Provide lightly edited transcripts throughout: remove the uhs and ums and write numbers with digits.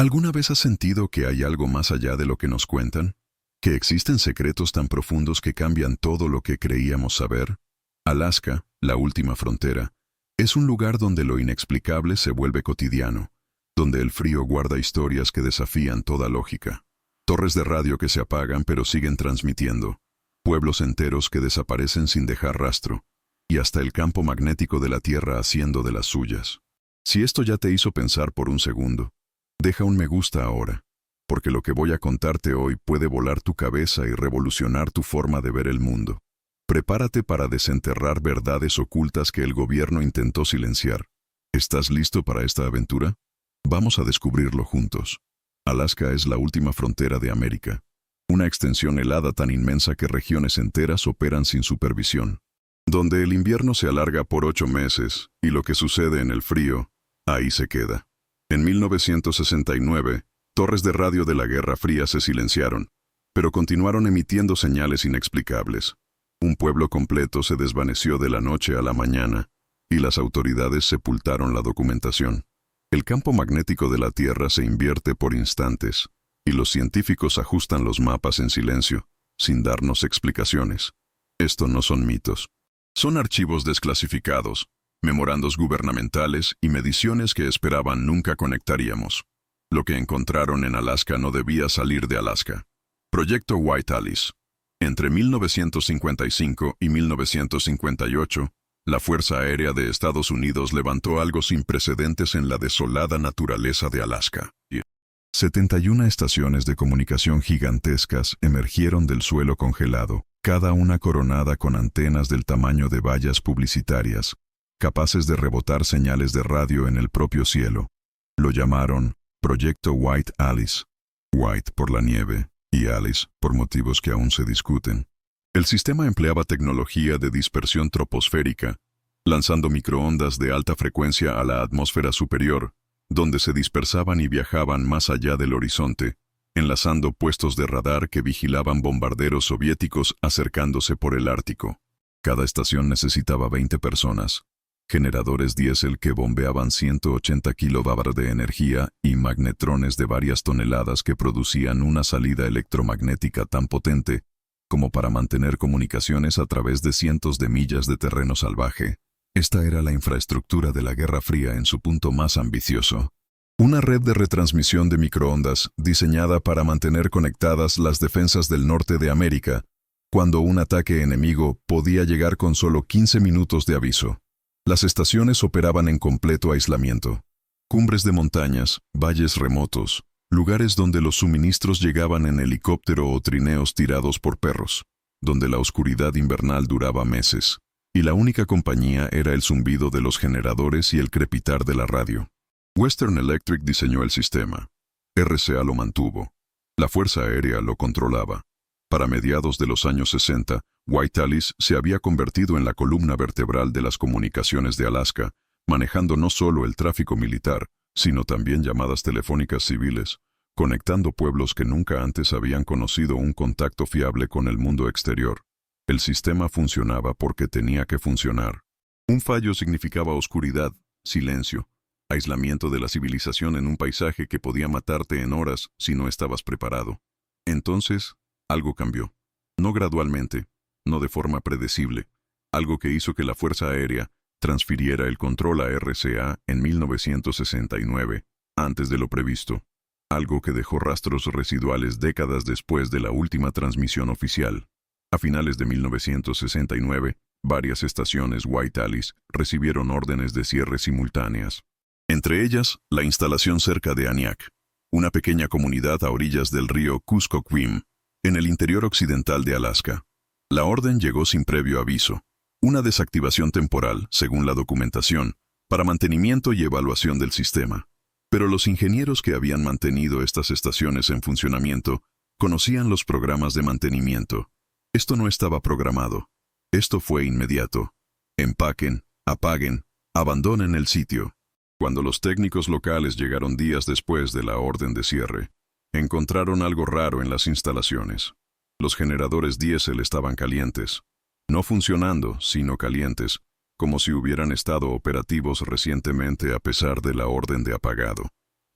¿Alguna vez has sentido que hay algo más allá de lo que nos cuentan? ¿Que existen secretos tan profundos que cambian todo lo que creíamos saber? Alaska, la última frontera, es un lugar donde lo inexplicable se vuelve cotidiano, donde el frío guarda historias que desafían toda lógica. Torres de radio que se apagan pero siguen transmitiendo, pueblos enteros que desaparecen sin dejar rastro, y hasta el campo magnético de la Tierra haciendo de las suyas. Si esto ya te hizo pensar por un segundo, deja un me gusta ahora, porque lo que voy a contarte hoy puede volar tu cabeza y revolucionar tu forma de ver el mundo. Prepárate para desenterrar verdades ocultas que el gobierno intentó silenciar. ¿Estás listo para esta aventura? Vamos a descubrirlo juntos. Alaska es la última frontera de América, una extensión helada tan inmensa que regiones enteras operan sin supervisión, donde el invierno se alarga por 8 meses y lo que sucede en el frío, ahí se queda. En 1969, torres de radio de la Guerra Fría se silenciaron, pero continuaron emitiendo señales inexplicables. Un pueblo completo se desvaneció de la noche a la mañana, y las autoridades sepultaron la documentación. El campo magnético de la Tierra se invierte por instantes, y los científicos ajustan los mapas en silencio, sin darnos explicaciones. Esto no son mitos. Son archivos desclasificados, memorandos gubernamentales y mediciones que esperaban nunca conectaríamos. Lo que encontraron en Alaska no debía salir de Alaska. Proyecto White Alice. Entre 1955 y 1958, la Fuerza Aérea de Estados Unidos levantó algo sin precedentes en la desolada naturaleza de Alaska. 71 estaciones de comunicación gigantescas emergieron del suelo congelado, cada una coronada con antenas del tamaño de vallas publicitarias, capaces de rebotar señales de radio en el propio cielo. Lo llamaron Proyecto White Alice. White por la nieve, y Alice por motivos que aún se discuten. El sistema empleaba tecnología de dispersión troposférica, lanzando microondas de alta frecuencia a la atmósfera superior, donde se dispersaban y viajaban más allá del horizonte, enlazando puestos de radar que vigilaban bombarderos soviéticos acercándose por el Ártico. Cada estación necesitaba 20 personas, generadores diésel que bombeaban 180 kilovatts de energía y magnetrones de varias toneladas que producían una salida electromagnética tan potente como para mantener comunicaciones a través de cientos de millas de terreno salvaje. Esta era la infraestructura de la Guerra Fría en su punto más ambicioso. Una red de retransmisión de microondas diseñada para mantener conectadas las defensas del norte de América, cuando un ataque enemigo podía llegar con solo 15 minutos de aviso. Las estaciones operaban en completo aislamiento. Cumbres de montañas, valles remotos, lugares donde los suministros llegaban en helicóptero o trineos tirados por perros, donde la oscuridad invernal duraba meses, y la única compañía era el zumbido de los generadores y el crepitar de la radio. Western Electric diseñó el sistema. RCA lo mantuvo. La Fuerza Aérea lo controlaba. Para mediados de los años 60, White Alice se había convertido en la columna vertebral de las comunicaciones de Alaska, manejando no solo el tráfico militar, sino también llamadas telefónicas civiles, conectando pueblos que nunca antes habían conocido un contacto fiable con el mundo exterior. El sistema funcionaba porque tenía que funcionar. Un fallo significaba oscuridad, silencio, aislamiento de la civilización en un paisaje que podía matarte en horas si no estabas preparado. Entonces, algo cambió. No gradualmente, no de forma predecible, algo que hizo que la Fuerza Aérea transfiriera el control a RCA en 1969, antes de lo previsto, algo que dejó rastros residuales décadas después de la última transmisión oficial. A finales de 1969, varias estaciones White Alice recibieron órdenes de cierre simultáneas. Entre ellas, la instalación cerca de Aniak, una pequeña comunidad a orillas del río Kuskokwim, en el interior occidental de Alaska. La orden llegó sin previo aviso, una desactivación temporal, según la documentación, para mantenimiento y evaluación del sistema. Pero los ingenieros que habían mantenido estas estaciones en funcionamiento conocían los programas de mantenimiento. Esto no estaba programado. Esto fue inmediato. Empaquen, apaguen, abandonen el sitio. Cuando los técnicos locales llegaron días después de la orden de cierre, encontraron algo raro en las instalaciones. Los generadores diésel estaban calientes. No funcionando, sino calientes, como si hubieran estado operativos recientemente a pesar de la orden de apagado.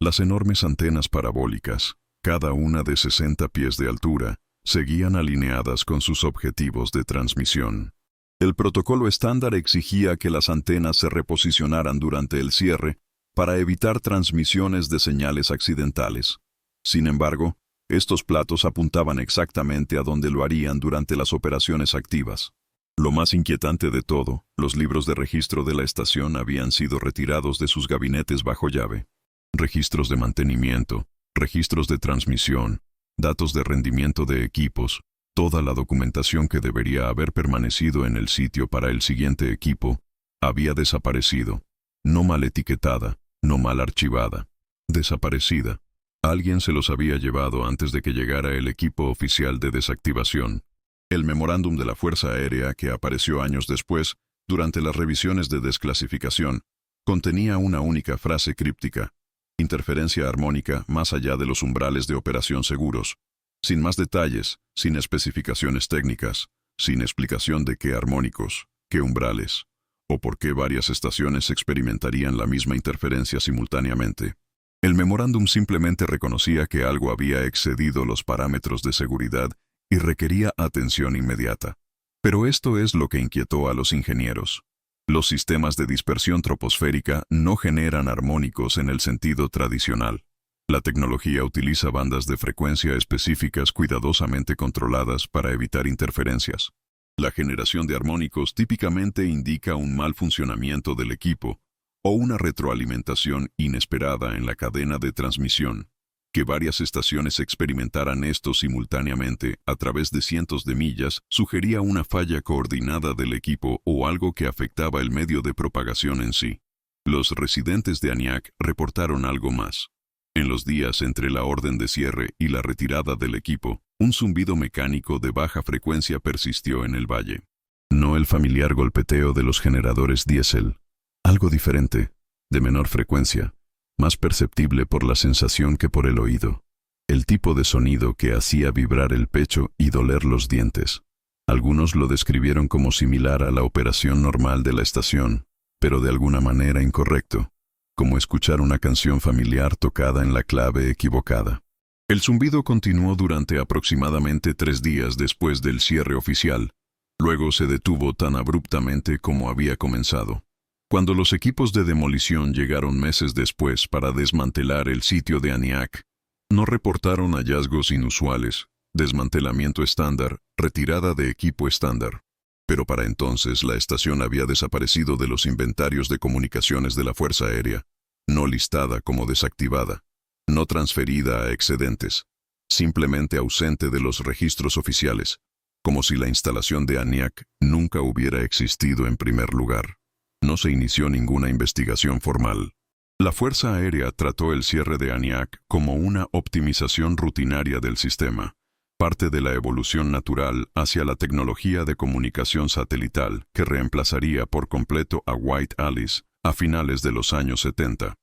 Las enormes antenas parabólicas, cada una de 60 pies de altura, seguían alineadas con sus objetivos de transmisión. El protocolo estándar exigía que las antenas se reposicionaran durante el cierre para evitar transmisiones de señales accidentales. Sin embargo, estos platos apuntaban exactamente a donde lo harían durante las operaciones activas. Lo más inquietante de todo, los libros de registro de la estación habían sido retirados de sus gabinetes bajo llave. Registros de mantenimiento, registros de transmisión, datos de rendimiento de equipos, toda la documentación que debería haber permanecido en el sitio para el siguiente equipo, había desaparecido. No mal etiquetada, no mal archivada. Desaparecida. Alguien se los había llevado antes de que llegara el equipo oficial de desactivación. El memorándum de la Fuerza Aérea, que apareció años después, durante las revisiones de desclasificación, contenía una única frase críptica: interferencia armónica más allá de los umbrales de operación seguros. Sin más detalles, sin especificaciones técnicas, sin explicación de qué armónicos, qué umbrales, o por qué varias estaciones experimentarían la misma interferencia simultáneamente. El memorándum simplemente reconocía que algo había excedido los parámetros de seguridad y requería atención inmediata. Pero esto es lo que inquietó a los ingenieros. Los sistemas de dispersión troposférica no generan armónicos en el sentido tradicional. La tecnología utiliza bandas de frecuencia específicas cuidadosamente controladas para evitar interferencias. La generación de armónicos típicamente indica un mal funcionamiento del equipo o una retroalimentación inesperada en la cadena de transmisión. Que varias estaciones experimentaran esto simultáneamente a través de cientos de millas sugería una falla coordinada del equipo o algo que afectaba el medio de propagación en sí. Los residentes de Aniak reportaron algo más. En los días entre la orden de cierre y la retirada del equipo, un zumbido mecánico de baja frecuencia persistió en el valle. No el familiar golpeteo de los generadores diésel. Algo diferente, de menor frecuencia, más perceptible por la sensación que por el oído. El tipo de sonido que hacía vibrar el pecho y doler los dientes. Algunos lo describieron como similar a la operación normal de la estación, pero de alguna manera incorrecto, como escuchar una canción familiar tocada en la clave equivocada. El zumbido continuó durante aproximadamente 3 días después del cierre oficial. Luego se detuvo tan abruptamente como había comenzado. Cuando los equipos de demolición llegaron meses después para desmantelar el sitio de Aniak, no reportaron hallazgos inusuales, desmantelamiento estándar, retirada de equipo estándar. Pero para entonces la estación había desaparecido de los inventarios de comunicaciones de la Fuerza Aérea, no listada como desactivada, no transferida a excedentes, simplemente ausente de los registros oficiales, como si la instalación de Aniak nunca hubiera existido en primer lugar. No se inició ninguna investigación formal. La Fuerza Aérea trató el cierre de Aniak como una optimización rutinaria del sistema, parte de la evolución natural hacia la tecnología de comunicación satelital que reemplazaría por completo a White Alice a finales de los años 70.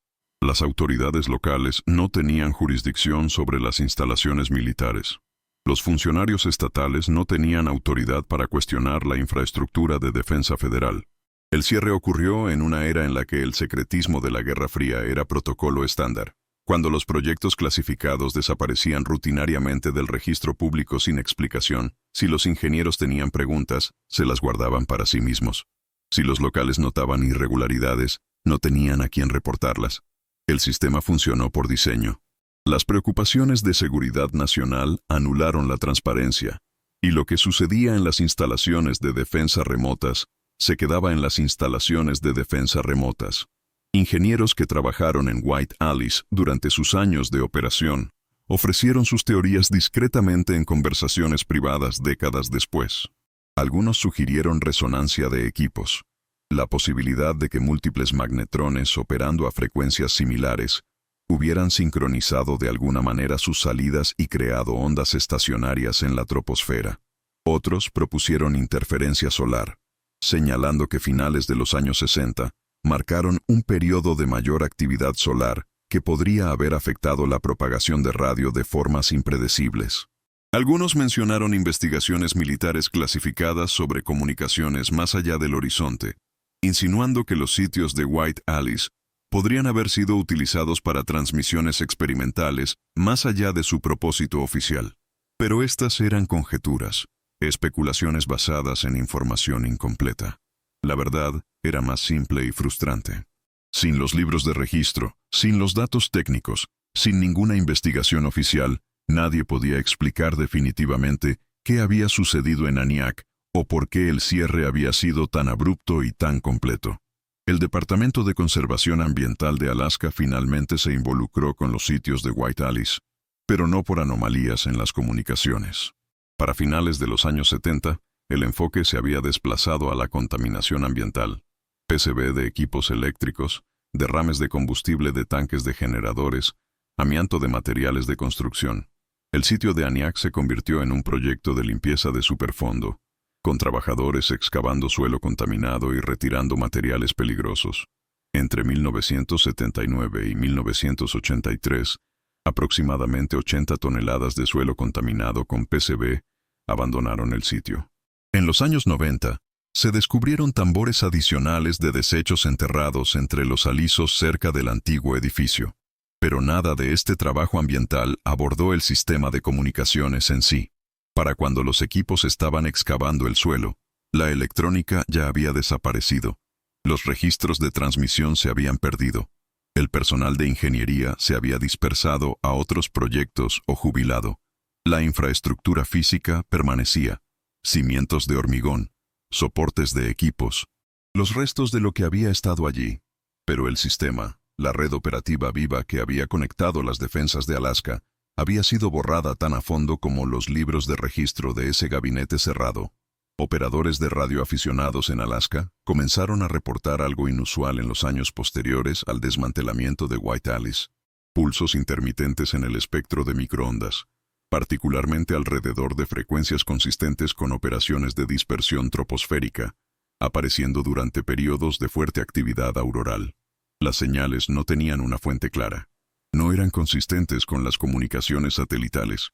Las autoridades locales no tenían jurisdicción sobre las instalaciones militares. Los funcionarios estatales no tenían autoridad para cuestionar la infraestructura de defensa federal. El cierre ocurrió en una era en la que el secretismo de la Guerra Fría era protocolo estándar, cuando los proyectos clasificados desaparecían rutinariamente del registro público sin explicación. Si los ingenieros tenían preguntas, se las guardaban para sí mismos. Si los locales notaban irregularidades, no tenían a quién reportarlas. El sistema funcionó por diseño. Las preocupaciones de seguridad nacional anularon la transparencia, y lo que sucedía en las instalaciones de defensa remotas se quedaba en las instalaciones de defensa remotas. Ingenieros que trabajaron en White Alice durante sus años de operación ofrecieron sus teorías discretamente en conversaciones privadas décadas después. Algunos sugirieron resonancia de equipos, la posibilidad de que múltiples magnetrones operando a frecuencias similares hubieran sincronizado de alguna manera sus salidas y creado ondas estacionarias en la troposfera. Otros propusieron interferencia solar, señalando que finales de los años 60 marcaron un periodo de mayor actividad solar que podría haber afectado la propagación de radio de formas impredecibles. Algunos mencionaron investigaciones militares clasificadas sobre comunicaciones más allá del horizonte, insinuando que los sitios de White Alice podrían haber sido utilizados para transmisiones experimentales más allá de su propósito oficial. Pero estas eran conjeturas, especulaciones basadas en información incompleta. La verdad era más simple y frustrante. Sin los libros de registro, sin los datos técnicos, sin ninguna investigación oficial, nadie podía explicar definitivamente qué había sucedido en Aniak o por qué el cierre había sido tan abrupto y tan completo. El Departamento de Conservación Ambiental de Alaska finalmente se involucró con los sitios de White Alice, pero no por anomalías en las comunicaciones. Para finales de los años 70, el enfoque se había desplazado a la contaminación ambiental, PCB de equipos eléctricos, derrames de combustible de tanques de generadores, amianto de materiales de construcción. El sitio de Aniak se convirtió en un proyecto de limpieza de superfondo, con trabajadores excavando suelo contaminado y retirando materiales peligrosos. Entre 1979 y 1983, aproximadamente 80 toneladas de suelo contaminado con PCB abandonaron el sitio. En los años 90, se descubrieron tambores adicionales de desechos enterrados entre los alisos cerca del antiguo edificio. Pero nada de este trabajo ambiental abordó el sistema de comunicaciones en sí. Para cuando los equipos estaban excavando el suelo, la electrónica ya había desaparecido. Los registros de transmisión se habían perdido. El personal de ingeniería se había dispersado a otros proyectos o jubilado. La infraestructura física permanecía. Cimientos de hormigón, soportes de equipos, los restos de lo que había estado allí. Pero el sistema, la red operativa viva que había conectado las defensas de Alaska, había sido borrada tan a fondo como los libros de registro de ese gabinete cerrado. Operadores de radio aficionados en Alaska comenzaron a reportar algo inusual en los años posteriores al desmantelamiento de White Alice. Pulsos intermitentes en el espectro de microondas, particularmente alrededor de frecuencias consistentes con operaciones de dispersión troposférica, apareciendo durante periodos de fuerte actividad auroral. Las señales no tenían una fuente clara. No eran consistentes con las comunicaciones satelitales.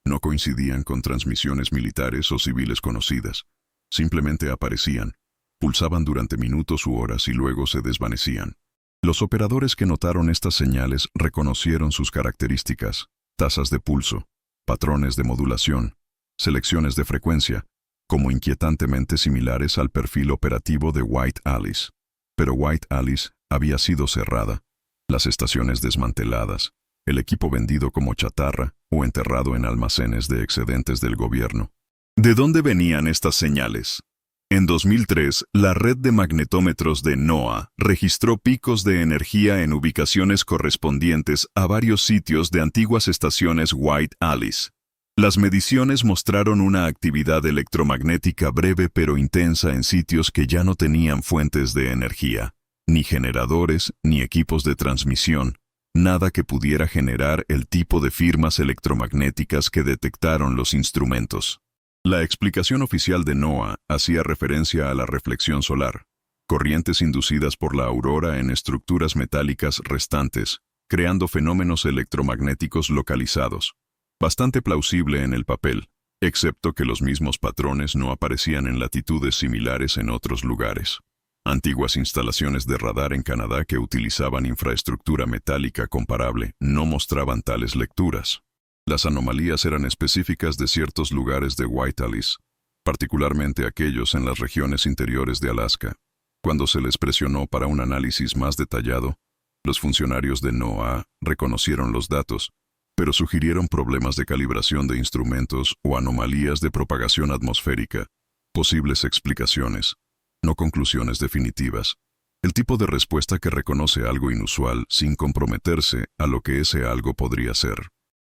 No coincidían con transmisiones militares o civiles conocidas. Simplemente aparecían, pulsaban durante minutos u horas y luego se desvanecían. Los operadores que notaron estas señales reconocieron sus características: tasas de pulso, patrones de modulación, selecciones de frecuencia, como inquietantemente similares al perfil operativo de White Alice. Pero White Alice había sido cerrada, las estaciones desmanteladas, el equipo vendido como chatarra o enterrado en almacenes de excedentes del gobierno. ¿De dónde venían estas señales? En 2003, la red de magnetómetros de NOAA registró picos de energía en ubicaciones correspondientes a varios sitios de antiguas estaciones White Alice. Las mediciones mostraron una actividad electromagnética breve pero intensa en sitios que ya no tenían fuentes de energía, ni generadores, ni equipos de transmisión, nada que pudiera generar el tipo de firmas electromagnéticas que detectaron los instrumentos. La explicación oficial de NOAA hacía referencia a la reflexión solar, corrientes inducidas por la aurora en estructuras metálicas restantes, creando fenómenos electromagnéticos localizados. Bastante plausible en el papel, excepto que los mismos patrones no aparecían en latitudes similares en otros lugares. Antiguas instalaciones de radar en Canadá que utilizaban infraestructura metálica comparable no mostraban tales lecturas. Las anomalías eran específicas de ciertos lugares de White Alice, particularmente aquellos en las regiones interiores de Alaska. Cuando se les presionó para un análisis más detallado, los funcionarios de NOAA reconocieron los datos, pero sugirieron problemas de calibración de instrumentos o anomalías de propagación atmosférica, posibles explicaciones, no conclusiones definitivas. El tipo de respuesta que reconoce algo inusual sin comprometerse a lo que ese algo podría ser.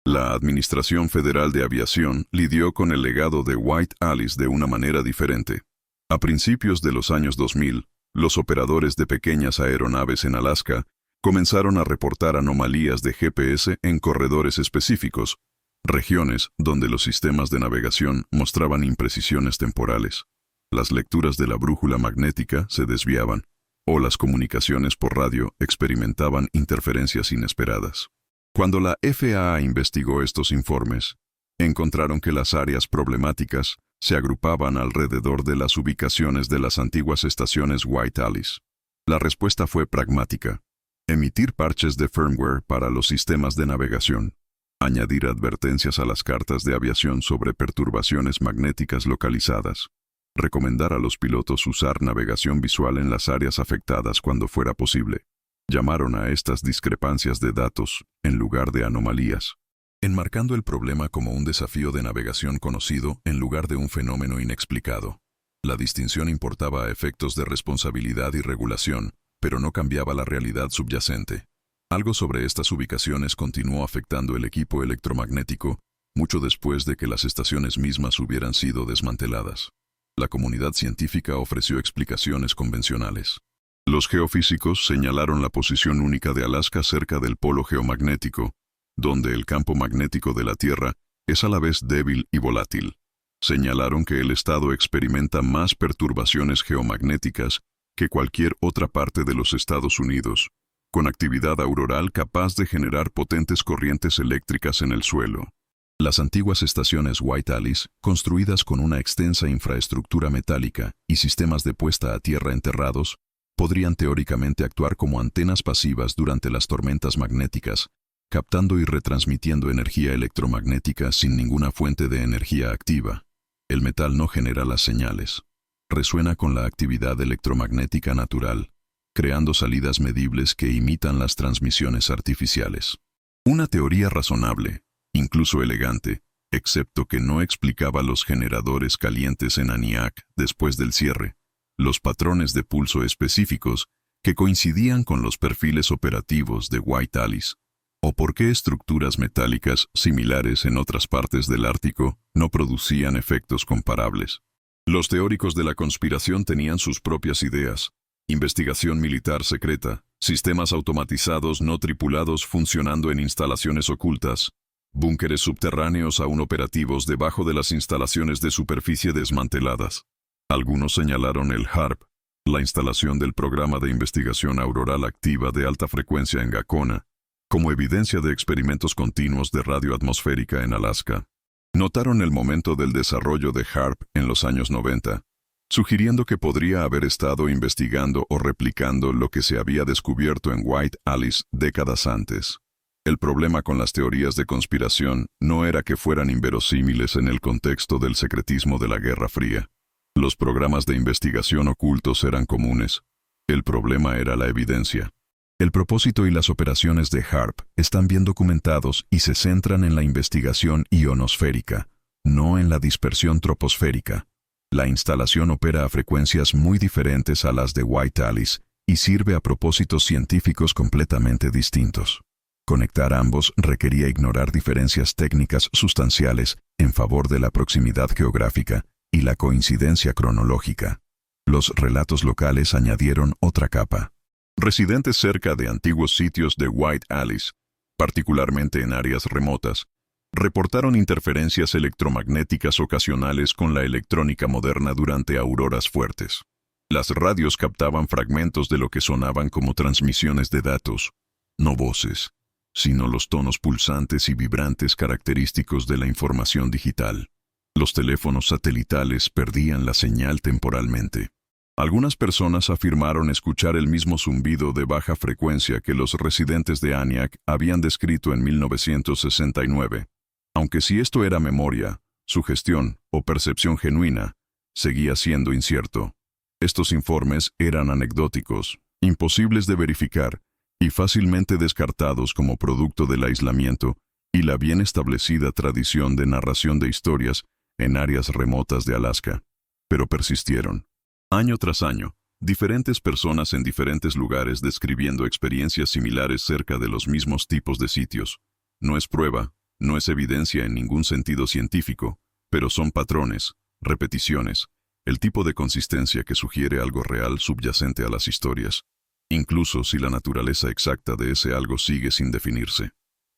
La Administración Federal de Aviación lidió con el legado de White Alice de una manera diferente. A principios de los años 2000, los operadores de pequeñas aeronaves en Alaska comenzaron a reportar anomalías de GPS en corredores específicos, regiones donde los sistemas de navegación mostraban imprecisiones temporales. Las lecturas de la brújula magnética se desviaban, o las comunicaciones por radio experimentaban interferencias inesperadas. Cuando la FAA investigó estos informes, encontraron que las áreas problemáticas se agrupaban alrededor de las ubicaciones de las antiguas estaciones White Alice. La respuesta fue pragmática. Emitir parches de firmware para los sistemas de navegación. Añadir advertencias a las cartas de aviación sobre perturbaciones magnéticas localizadas. Recomendar a los pilotos usar navegación visual en las áreas afectadas cuando fuera posible. Llamaron a estas discrepancias de datos en lugar de anomalías, enmarcando el problema como un desafío de navegación conocido en lugar de un fenómeno inexplicado. La distinción importaba a efectos de responsabilidad y regulación, pero no cambiaba la realidad subyacente. Algo sobre estas ubicaciones continuó afectando el equipo electromagnético mucho después de que las estaciones mismas hubieran sido desmanteladas. La comunidad científica ofreció explicaciones convencionales. Los geofísicos señalaron la posición única de Alaska cerca del polo geomagnético, donde el campo magnético de la Tierra es a la vez débil y volátil. Señalaron que el estado experimenta más perturbaciones geomagnéticas que cualquier otra parte de los Estados Unidos, con actividad auroral capaz de generar potentes corrientes eléctricas en el suelo. Las antiguas estaciones White Alice, construidas con una extensa infraestructura metálica y sistemas de puesta a tierra enterrados, podrían teóricamente actuar como antenas pasivas durante las tormentas magnéticas, captando y retransmitiendo energía electromagnética sin ninguna fuente de energía activa. El metal no genera las señales. Resuena con la actividad electromagnética natural, creando salidas medibles que imitan las transmisiones artificiales. Una teoría razonable, incluso elegante, excepto que no explicaba los generadores calientes en Aniak después del cierre, los patrones de pulso específicos que coincidían con los perfiles operativos de White Alice, o por qué estructuras metálicas similares en otras partes del Ártico no producían efectos comparables. Los teóricos de la conspiración tenían sus propias ideas: investigación militar secreta, sistemas automatizados no tripulados funcionando en instalaciones ocultas, búnkeres subterráneos aún operativos debajo de las instalaciones de superficie desmanteladas. Algunos señalaron el HARP, la instalación del programa de investigación auroral activa de alta frecuencia en Gacona, como evidencia de experimentos continuos de radio atmosférica en Alaska. Notaron el momento del desarrollo de HARP en los años 90, sugiriendo que podría haber estado investigando o replicando lo que se había descubierto en White Alice décadas antes. El problema con las teorías de conspiración no era que fueran inverosímiles en el contexto del secretismo de la Guerra Fría. Los programas de investigación ocultos eran comunes. El problema era la evidencia. El propósito y las operaciones de HARP están bien documentados y se centran en la investigación ionosférica, no en la dispersión troposférica. La instalación opera a frecuencias muy diferentes a las de White Alice y sirve a propósitos científicos completamente distintos. Conectar ambos requería ignorar diferencias técnicas sustanciales en favor de la proximidad geográfica y la coincidencia cronológica. Los relatos locales añadieron otra capa. Residentes cerca de antiguos sitios de White Alice, particularmente en áreas remotas, reportaron interferencias electromagnéticas ocasionales con la electrónica moderna durante auroras fuertes. Las radios captaban fragmentos de lo que sonaban como transmisiones de datos, no voces, sino los tonos pulsantes y vibrantes característicos de la información digital. Los teléfonos satelitales perdían la señal temporalmente. Algunas personas afirmaron escuchar el mismo zumbido de baja frecuencia que los residentes de Aniak habían descrito en 1969. Aunque si esto era memoria, sugestión o percepción genuina, seguía siendo incierto. Estos informes eran anecdóticos, imposibles de verificar y fácilmente descartados como producto del aislamiento y la bien establecida tradición de narración de historias en áreas remotas de Alaska. Pero persistieron. Año tras año, diferentes personas en diferentes lugares describiendo experiencias similares cerca de los mismos tipos de sitios. No es prueba, no es evidencia en ningún sentido científico, pero son patrones, repeticiones, el tipo de consistencia que sugiere algo real subyacente a las historias, incluso si la naturaleza exacta de ese algo sigue sin definirse.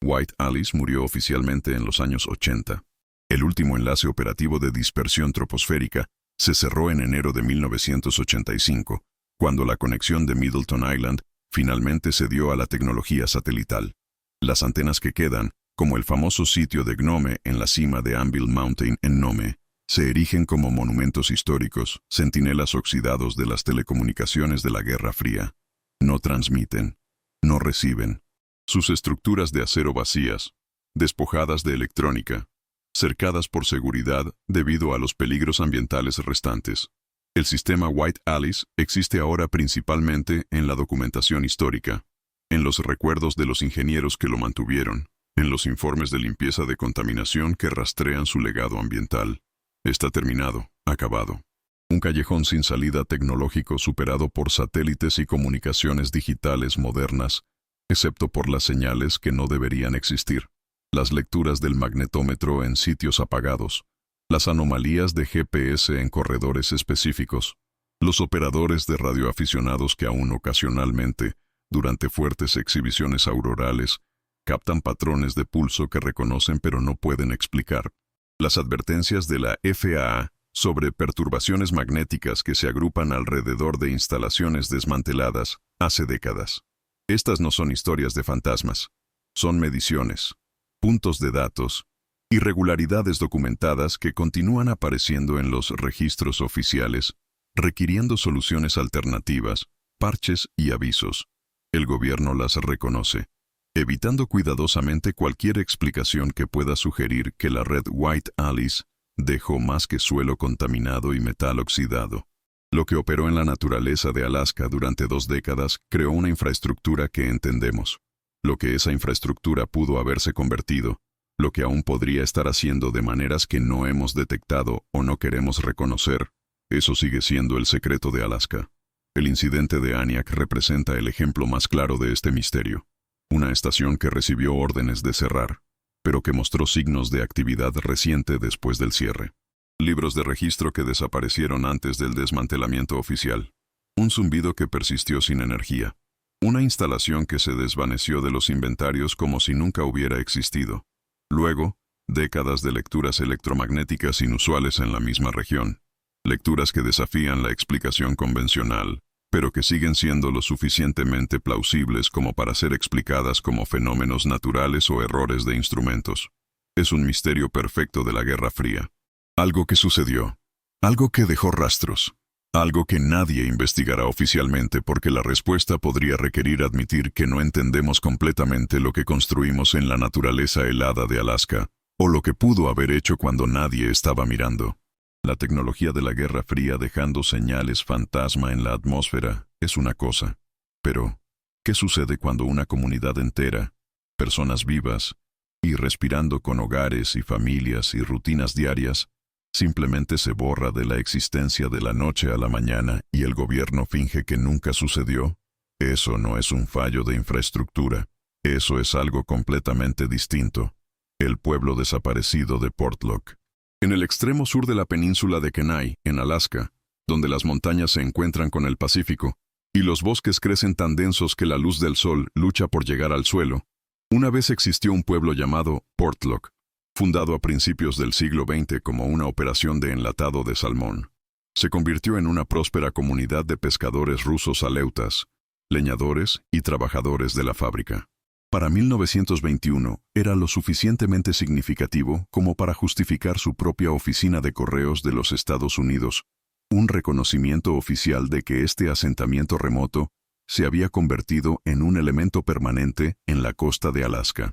White Alice murió oficialmente en los años 80. El último enlace operativo de dispersión troposférica se cerró en enero de 1985, cuando la conexión de Middleton Island finalmente se dio a la tecnología satelital. Las antenas que quedan, como el famoso sitio de Gnome en la cima de Anvil Mountain en Nome, se erigen como monumentos históricos, centinelas oxidados de las telecomunicaciones de la Guerra Fría. No transmiten, no reciben. Sus estructuras de acero vacías, despojadas de electrónica, cercadas por seguridad debido a los peligros ambientales restantes. El sistema White Alice existe ahora principalmente en la documentación histórica, en los recuerdos de los ingenieros que lo mantuvieron, en los informes de limpieza de contaminación que rastrean su legado ambiental. Está terminado, acabado. Un callejón sin salida tecnológico superado por satélites y comunicaciones digitales modernas, excepto por las señales que no deberían existir, las lecturas del magnetómetro en sitios apagados, las anomalías de GPS en corredores específicos, los operadores de radioaficionados que aún ocasionalmente, durante fuertes exhibiciones aurorales, captan patrones de pulso que reconocen pero no pueden explicar, las advertencias de la FAA sobre perturbaciones magnéticas que se agrupan alrededor de instalaciones desmanteladas hace décadas. Estas no son historias de fantasmas, son mediciones, puntos de datos, irregularidades documentadas que continúan apareciendo en los registros oficiales, requiriendo soluciones alternativas, parches y avisos. El gobierno las reconoce, evitando cuidadosamente cualquier explicación que pueda sugerir que la red White Alice dejó más que suelo contaminado y metal oxidado. Lo que operó en la naturaleza de Alaska durante 2 décadas creó una infraestructura que entendemos. Lo que esa infraestructura pudo haberse convertido, lo que aún podría estar haciendo de maneras que no hemos detectado o no queremos reconocer, eso sigue siendo el secreto de Alaska. El incidente de Aniak representa el ejemplo más claro de este misterio. Una estación que recibió órdenes de cerrar, pero que mostró signos de actividad reciente después del cierre. Libros de registro que desaparecieron antes del desmantelamiento oficial. Un zumbido que persistió sin energía. Una instalación que se desvaneció de los inventarios como si nunca hubiera existido. Luego, décadas de lecturas electromagnéticas inusuales en la misma región. Lecturas que desafían la explicación convencional, pero que siguen siendo lo suficientemente plausibles como para ser explicadas como fenómenos naturales o errores de instrumentos. Es un misterio perfecto de la Guerra Fría. Algo que sucedió. Algo que dejó rastros. Algo que nadie investigará oficialmente porque la respuesta podría requerir admitir que no entendemos completamente lo que construimos en la naturaleza helada de Alaska, o lo que pudo haber hecho cuando nadie estaba mirando. La tecnología de la Guerra Fría dejando señales fantasma en la atmósfera es una cosa. Pero, ¿qué sucede cuando una comunidad entera, personas vivas, y respirando con hogares y familias y rutinas diarias, simplemente se borra de la existencia de la noche a la mañana y el gobierno finge que nunca sucedió? Eso no es un fallo de infraestructura. Eso es algo completamente distinto. El pueblo desaparecido de Portlock. En el extremo sur de la península de Kenai, en Alaska, donde las montañas se encuentran con el Pacífico, y los bosques crecen tan densos que la luz del sol lucha por llegar al suelo, una vez existió un pueblo llamado Portlock, fundado a principios del siglo XX como una operación de enlatado de salmón. Se convirtió en una próspera comunidad de pescadores rusos aleutas, leñadores y trabajadores de la fábrica. Para 1921 era lo suficientemente significativo como para justificar su propia oficina de correos de los Estados Unidos, un reconocimiento oficial de que este asentamiento remoto se había convertido en un elemento permanente en la costa de Alaska.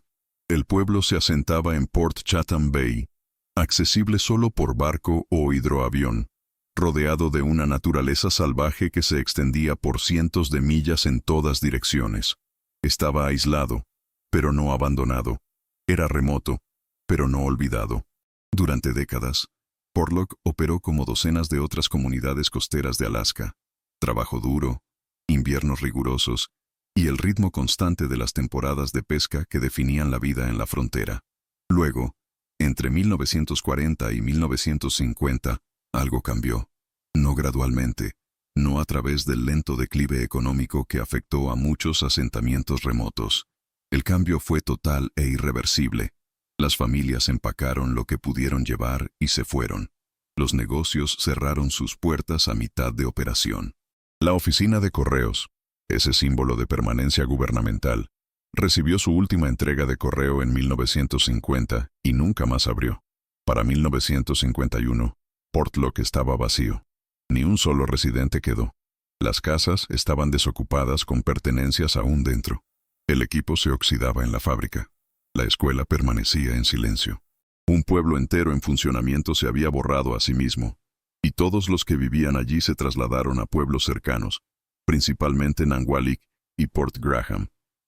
El pueblo se asentaba en Port Chatham Bay, accesible solo por barco o hidroavión, rodeado de una naturaleza salvaje que se extendía por cientos de millas en todas direcciones. Estaba aislado, pero no abandonado. Era remoto, pero no olvidado. Durante décadas, Portlock operó como docenas de otras comunidades costeras de Alaska. Trabajo duro, inviernos rigurosos, y el ritmo constante de las temporadas de pesca que definían la vida en la frontera. Luego, entre 1940 y 1950, algo cambió. No gradualmente, no a través del lento declive económico que afectó a muchos asentamientos remotos. El cambio fue total e irreversible. Las familias empacaron lo que pudieron llevar y se fueron. Los negocios cerraron sus puertas a mitad de operación. La oficina de correos, ese símbolo de permanencia gubernamental, recibió su última entrega de correo en 1950 y nunca más abrió. Para 1951, Portlock estaba vacío. Ni un solo residente quedó. Las casas estaban desocupadas con pertenencias aún dentro. El equipo se oxidaba en la fábrica. La escuela permanecía en silencio. Un pueblo entero en funcionamiento se había borrado a sí mismo, y todos los que vivían allí se trasladaron a pueblos cercanos, principalmente Nangualic y Port Graham,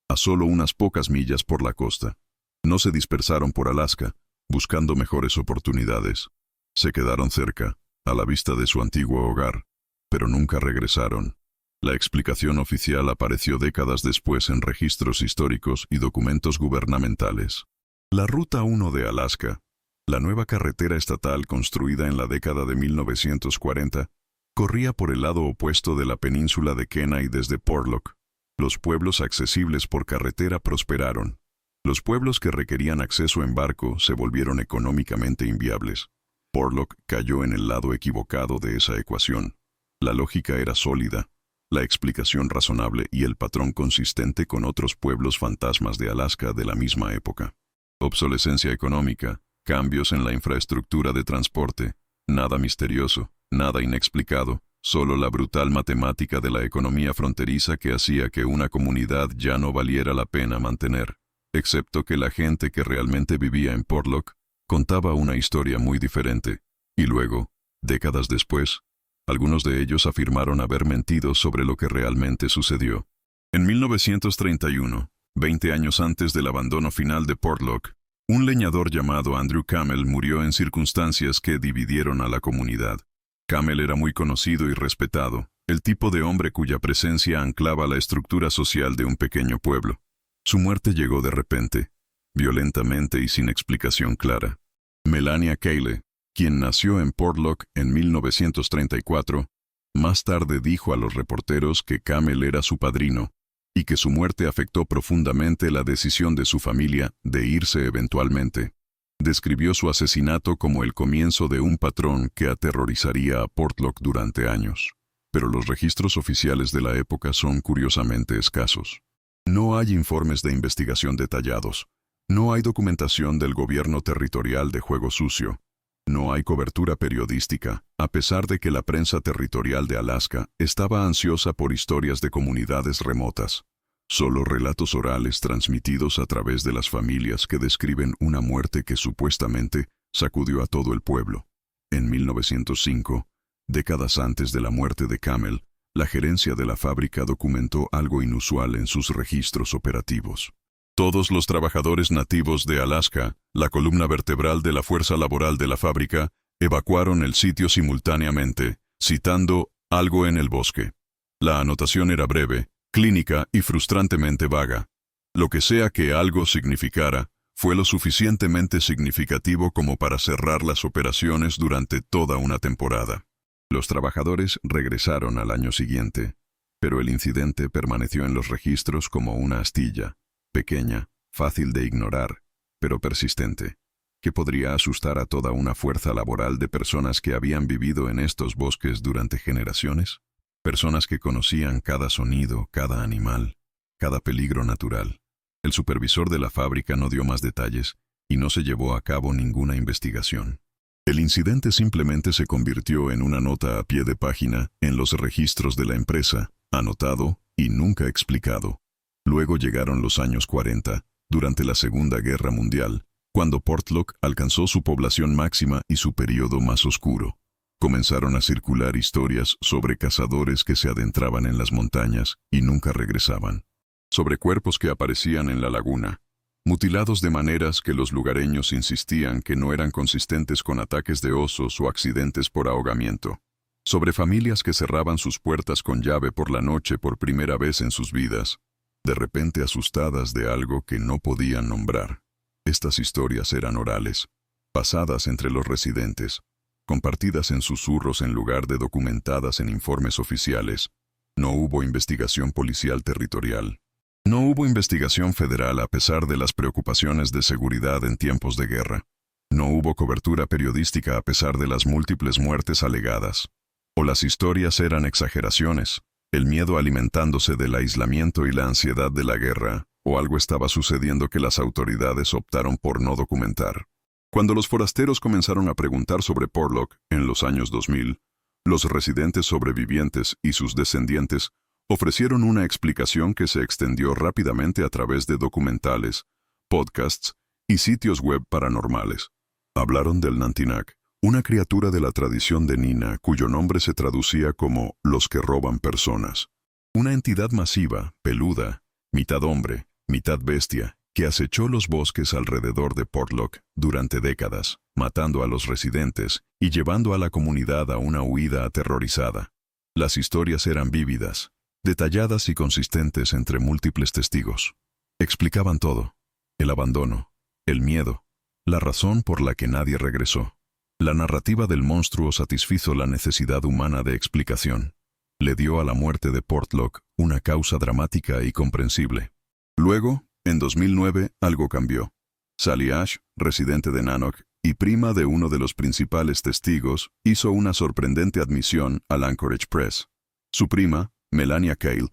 a solo unas pocas millas por la costa. No se dispersaron por Alaska, buscando mejores oportunidades. Se quedaron cerca, a la vista de su antiguo hogar, pero nunca regresaron. La explicación oficial apareció décadas después en registros históricos y documentos gubernamentales. La Ruta 1 de Alaska, la nueva carretera estatal construida en la década de 1940, corría por el lado opuesto de la península de Kenai desde Portlock. Los pueblos accesibles por carretera prosperaron. Los pueblos que requerían acceso en barco se volvieron económicamente inviables. Portlock cayó en el lado equivocado de esa ecuación. La lógica era sólida, la explicación razonable y el patrón consistente con otros pueblos fantasmas de Alaska de la misma época. Obsolescencia económica, cambios en la infraestructura de transporte, nada misterioso, nada inexplicado, solo la brutal matemática de la economía fronteriza que hacía que una comunidad ya no valiera la pena mantener, excepto que la gente que realmente vivía en Portlock contaba una historia muy diferente, y luego, décadas después, algunos de ellos afirmaron haber mentido sobre lo que realmente sucedió. En 1931, 20 años antes del abandono final de Portlock, un leñador llamado Andrew Camel murió en circunstancias que dividieron a la comunidad. Camel era muy conocido y respetado, el tipo de hombre cuya presencia anclaba la estructura social de un pequeño pueblo. Su muerte llegó de repente, violentamente y sin explicación clara. Melania Cayle, quien nació en Portlock en 1934, más tarde dijo a los reporteros que Camel era su padrino, y que su muerte afectó profundamente la decisión de su familia de irse eventualmente. Describió su asesinato como el comienzo de un patrón que aterrorizaría a Portlock durante años. Pero los registros oficiales de la época son curiosamente escasos. No hay informes de investigación detallados. No hay documentación del gobierno territorial de Juego Sucio. No hay cobertura periodística, a pesar de que la prensa territorial de Alaska estaba ansiosa por historias de comunidades remotas. Solo relatos orales transmitidos a través de las familias que describen una muerte que supuestamente sacudió a todo el pueblo. En 1905, décadas antes de la muerte de Camel, la gerencia de la fábrica documentó algo inusual en sus registros operativos. Todos los trabajadores nativos de Alaska, la columna vertebral de la fuerza laboral de la fábrica, evacuaron el sitio simultáneamente, citando algo en el bosque. La anotación era breve, clínica y frustrantemente vaga. Lo que sea que algo significara, fue lo suficientemente significativo como para cerrar las operaciones durante toda una temporada. Los trabajadores regresaron al año siguiente, pero el incidente permaneció en los registros como una astilla, pequeña, fácil de ignorar, pero persistente, que podría asustar a toda una fuerza laboral de personas que habían vivido en estos bosques durante generaciones, personas que conocían cada sonido, cada animal, cada peligro natural. El supervisor de la fábrica no dio más detalles y no se llevó a cabo ninguna investigación. El incidente simplemente se convirtió en una nota a pie de página en los registros de la empresa, anotado y nunca explicado. Luego llegaron los años 40, durante la Segunda Guerra Mundial, cuando Portlock alcanzó su población máxima y su período más oscuro. Comenzaron a circular historias sobre cazadores que se adentraban en las montañas y nunca regresaban, sobre cuerpos que aparecían en la laguna, mutilados de maneras que los lugareños insistían que no eran consistentes con ataques de osos o accidentes por ahogamiento, sobre familias que cerraban sus puertas con llave por la noche por primera vez en sus vidas, de repente asustadas de algo que no podían nombrar. Estas historias eran orales, pasadas entre los residentes, compartidas en susurros en lugar de documentadas en informes oficiales. No hubo investigación policial territorial. No hubo investigación federal a pesar de las preocupaciones de seguridad en tiempos de guerra. No hubo cobertura periodística a pesar de las múltiples muertes alegadas. O las historias eran exageraciones, el miedo alimentándose del aislamiento y la ansiedad de la guerra, o algo estaba sucediendo que las autoridades optaron por no documentar. Cuando los forasteros comenzaron a preguntar sobre Portlock en los años 2000, los residentes sobrevivientes y sus descendientes Ofrecieron una explicación que se extendió rápidamente a través de documentales, podcasts y sitios web paranormales. Hablaron del Nantinak, una criatura de la tradición de Nina cuyo nombre se traducía como los que roban personas. Una entidad masiva, peluda, mitad hombre, mitad bestia, que acechó los bosques alrededor de Portlock durante décadas, matando a los residentes y llevando a la comunidad a una huida aterrorizada. Las historias eran vívidas, detalladas y consistentes entre múltiples testigos. Explicaban todo: el abandono, el miedo, la razón por la que nadie regresó. La narrativa del monstruo satisfizo la necesidad humana de explicación. Le dio a la muerte de Portlock una causa dramática y comprensible. Luego, en 2009, algo cambió. Sally Ash, residente de Nanook y prima de uno de los principales testigos, hizo una sorprendente admisión al Anchorage Press. Su prima, Melania Cale,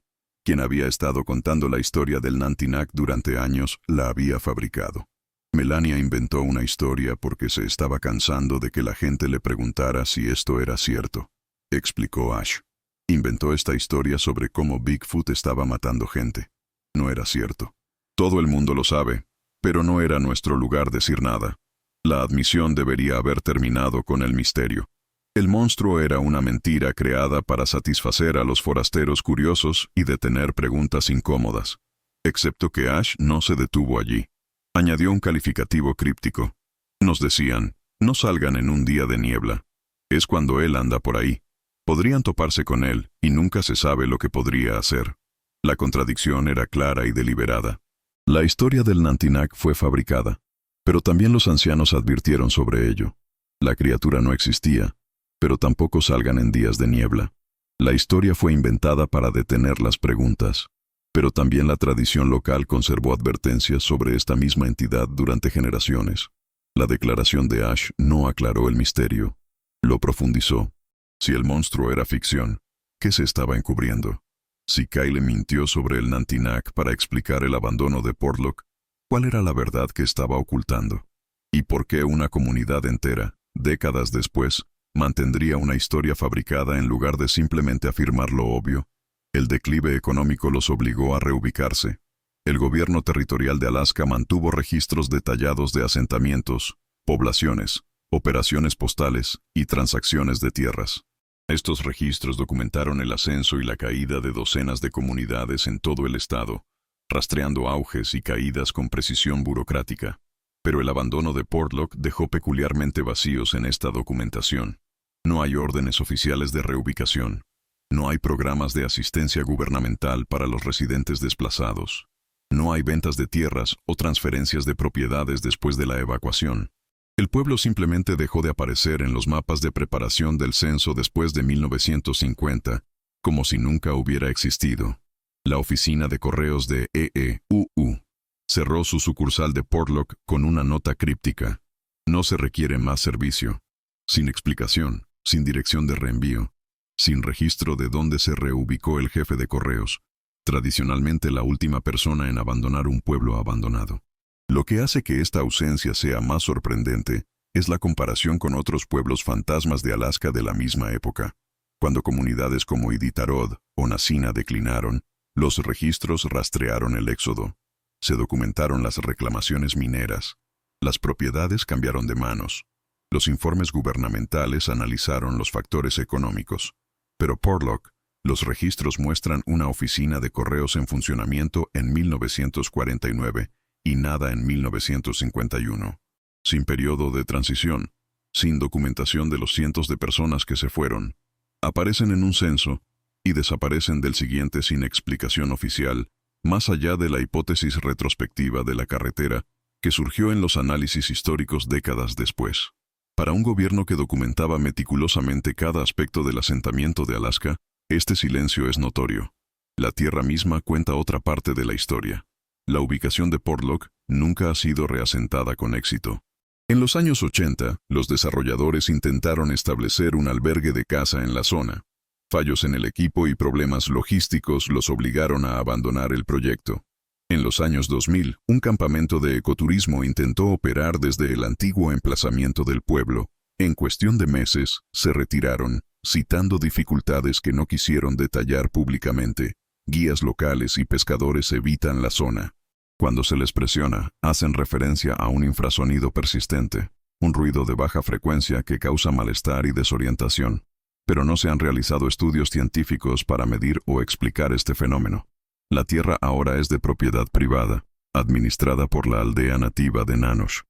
quien había estado contando la historia del Nantinak durante años, la había fabricado. Melania inventó una historia porque se estaba cansando de que la gente le preguntara si esto era cierto, explicó Ash. Inventó esta historia sobre cómo Bigfoot estaba matando gente. No era cierto. Todo el mundo lo sabe, pero no era nuestro lugar decir nada. La admisión debería haber terminado con el misterio. El monstruo era una mentira creada para satisfacer a los forasteros curiosos y detener preguntas incómodas. Excepto que Ash no se detuvo allí. Añadió un calificativo críptico. Nos decían, no salgan en un día de niebla. Es cuando él anda por ahí. Podrían toparse con él, y nunca se sabe lo que podría hacer. La contradicción era clara y deliberada. La historia del Nantinak fue fabricada, pero también los ancianos advirtieron sobre ello. La criatura no existía, pero tampoco salgan en días de niebla. La historia fue inventada para detener las preguntas, pero también la tradición local conservó advertencias sobre esta misma entidad durante generaciones. La declaración de Ash no aclaró el misterio, lo profundizó. Si el monstruo era ficción, ¿qué se estaba encubriendo? Si Kyle mintió sobre el Nantinak para explicar el abandono de Portlock, ¿cuál era la verdad que estaba ocultando? ¿Y por qué una comunidad entera, décadas después, mantendría una historia fabricada en lugar de simplemente afirmar lo obvio? El declive económico los obligó a reubicarse. El gobierno territorial de Alaska mantuvo registros detallados de asentamientos, poblaciones, operaciones postales y transacciones de tierras. Estos registros documentaron el ascenso y la caída de docenas de comunidades en todo el estado, rastreando auges y caídas con precisión burocrática. Pero el abandono de Portlock dejó peculiarmente vacíos en esta documentación. No hay órdenes oficiales de reubicación. No hay programas de asistencia gubernamental para los residentes desplazados. No hay ventas de tierras o transferencias de propiedades después de la evacuación. El pueblo simplemente dejó de aparecer en los mapas de preparación del censo después de 1950, como si nunca hubiera existido. La oficina de correos de EEUU cerró su sucursal de Portlock con una nota críptica. No se requiere más servicio. Sin explicación, sin dirección de reenvío, sin registro de dónde se reubicó el jefe de correos, tradicionalmente la última persona en abandonar un pueblo abandonado. Lo que hace que esta ausencia sea más sorprendente es la comparación con otros pueblos fantasmas de Alaska de la misma época. Cuando comunidades como Iditarod o Nacina declinaron, los registros rastrearon el éxodo. Se documentaron las reclamaciones mineras. Las propiedades cambiaron de manos. Los informes gubernamentales analizaron los factores económicos. Pero Portlock, los registros muestran una oficina de correos en funcionamiento en 1949 y nada en 1951. Sin periodo de transición, sin documentación de los cientos de personas que se fueron, aparecen en un censo y desaparecen del siguiente sin explicación oficial, más allá de la hipótesis retrospectiva de la carretera que surgió en los análisis históricos décadas después. Para un gobierno que documentaba meticulosamente cada aspecto del asentamiento de Alaska, este silencio es notorio. La tierra misma cuenta otra parte de la historia. La ubicación de Portlock nunca ha sido reasentada con éxito. En los años 80, los desarrolladores intentaron establecer un albergue de caza en la zona. Fallos en el equipo y problemas logísticos los obligaron a abandonar el proyecto. En los años 2000, un campamento de ecoturismo intentó operar desde el antiguo emplazamiento del pueblo. En cuestión de meses, se retiraron, citando dificultades que no quisieron detallar públicamente. guías locales y pescadores evitan la zona. Cuando se les presiona, hacen referencia a un infrasonido persistente, un ruido de baja frecuencia que causa malestar y desorientación. Pero no se han realizado estudios científicos para medir o explicar este fenómeno. La tierra ahora es de propiedad privada, administrada por la aldea nativa de Nanosh,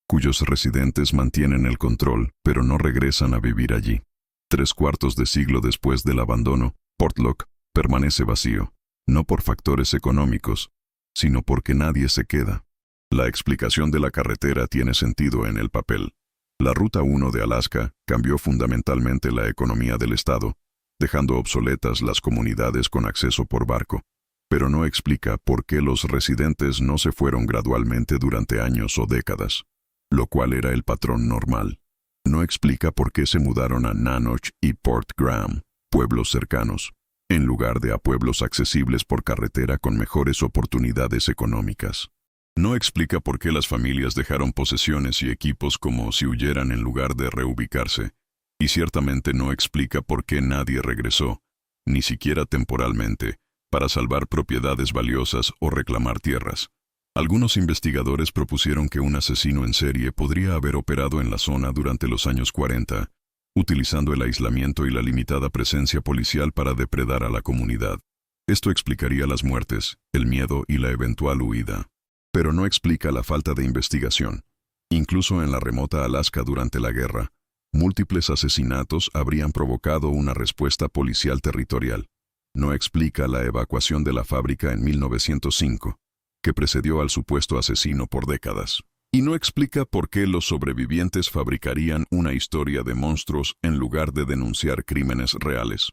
cuyos residentes mantienen el control, pero no regresan a vivir allí. 3/4 de siglo después del abandono, Portlock permanece vacío, no por factores económicos, sino porque nadie se queda. La explicación de la carretera tiene sentido en el papel. La Ruta 1 de Alaska cambió fundamentalmente la economía del estado, dejando obsoletas las comunidades con acceso por barco, pero no explica por qué los residentes no se fueron gradualmente durante años o décadas, lo cual era el patrón normal. No explica por qué se mudaron a Nanosh y Port Graham, pueblos cercanos, en lugar de a pueblos accesibles por carretera con mejores oportunidades económicas. No explica por qué las familias dejaron posesiones y equipos como si huyeran en lugar de reubicarse, y ciertamente no explica por qué nadie regresó, ni siquiera temporalmente, para salvar propiedades valiosas o reclamar tierras. Algunos investigadores propusieron que un asesino en serie podría haber operado en la zona durante los años 40, utilizando el aislamiento y la limitada presencia policial para depredar a la comunidad. Esto explicaría las muertes, el miedo y la eventual huida. Pero no explica la falta de investigación. Incluso en la remota Alaska durante la guerra, múltiples asesinatos habrían provocado una respuesta policial territorial. No explica la evacuación de la fábrica en 1905, que precedió al supuesto asesino por décadas. Y no explica por qué los sobrevivientes fabricarían una historia de monstruos en lugar de denunciar crímenes reales.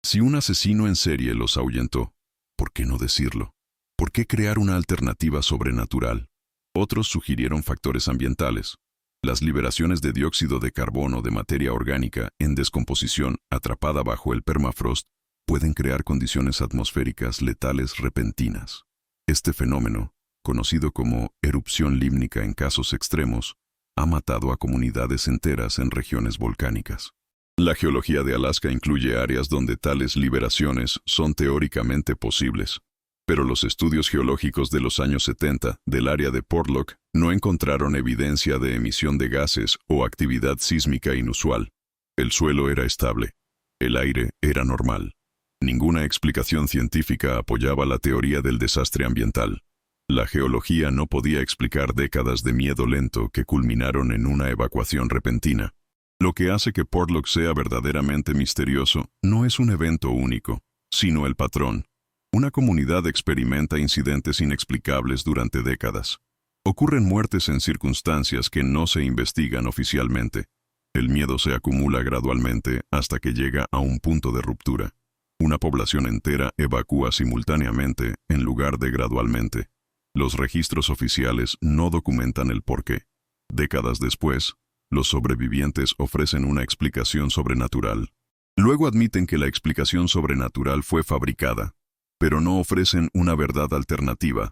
Si un asesino en serie los ahuyentó, ¿por qué no decirlo? ¿Por qué crear una alternativa sobrenatural? Otros sugirieron factores ambientales. Las liberaciones de dióxido de carbono de materia orgánica en descomposición atrapada bajo el permafrost pueden crear condiciones atmosféricas letales repentinas. Este fenómeno, conocido como erupción límnica en casos extremos, ha matado a comunidades enteras en regiones volcánicas. La geología de Alaska incluye áreas donde tales liberaciones son teóricamente posibles, pero los estudios geológicos de los años 70 del área de Portlock no encontraron evidencia de emisión de gases o actividad sísmica inusual. El suelo era estable. El aire era normal. Ninguna explicación científica apoyaba la teoría del desastre ambiental. La geología no podía explicar décadas de miedo lento que culminaron en una evacuación repentina. Lo que hace que Portlock sea verdaderamente misterioso no es un evento único, sino el patrón. Una comunidad experimenta incidentes inexplicables durante décadas. Ocurren muertes en circunstancias que no se investigan oficialmente. El miedo se acumula gradualmente hasta que llega a un punto de ruptura. Una población entera evacúa simultáneamente en lugar de gradualmente. Los registros oficiales no documentan el porqué. Décadas después, los sobrevivientes ofrecen una explicación sobrenatural. Luego admiten que la explicación sobrenatural fue fabricada, pero no ofrecen una verdad alternativa.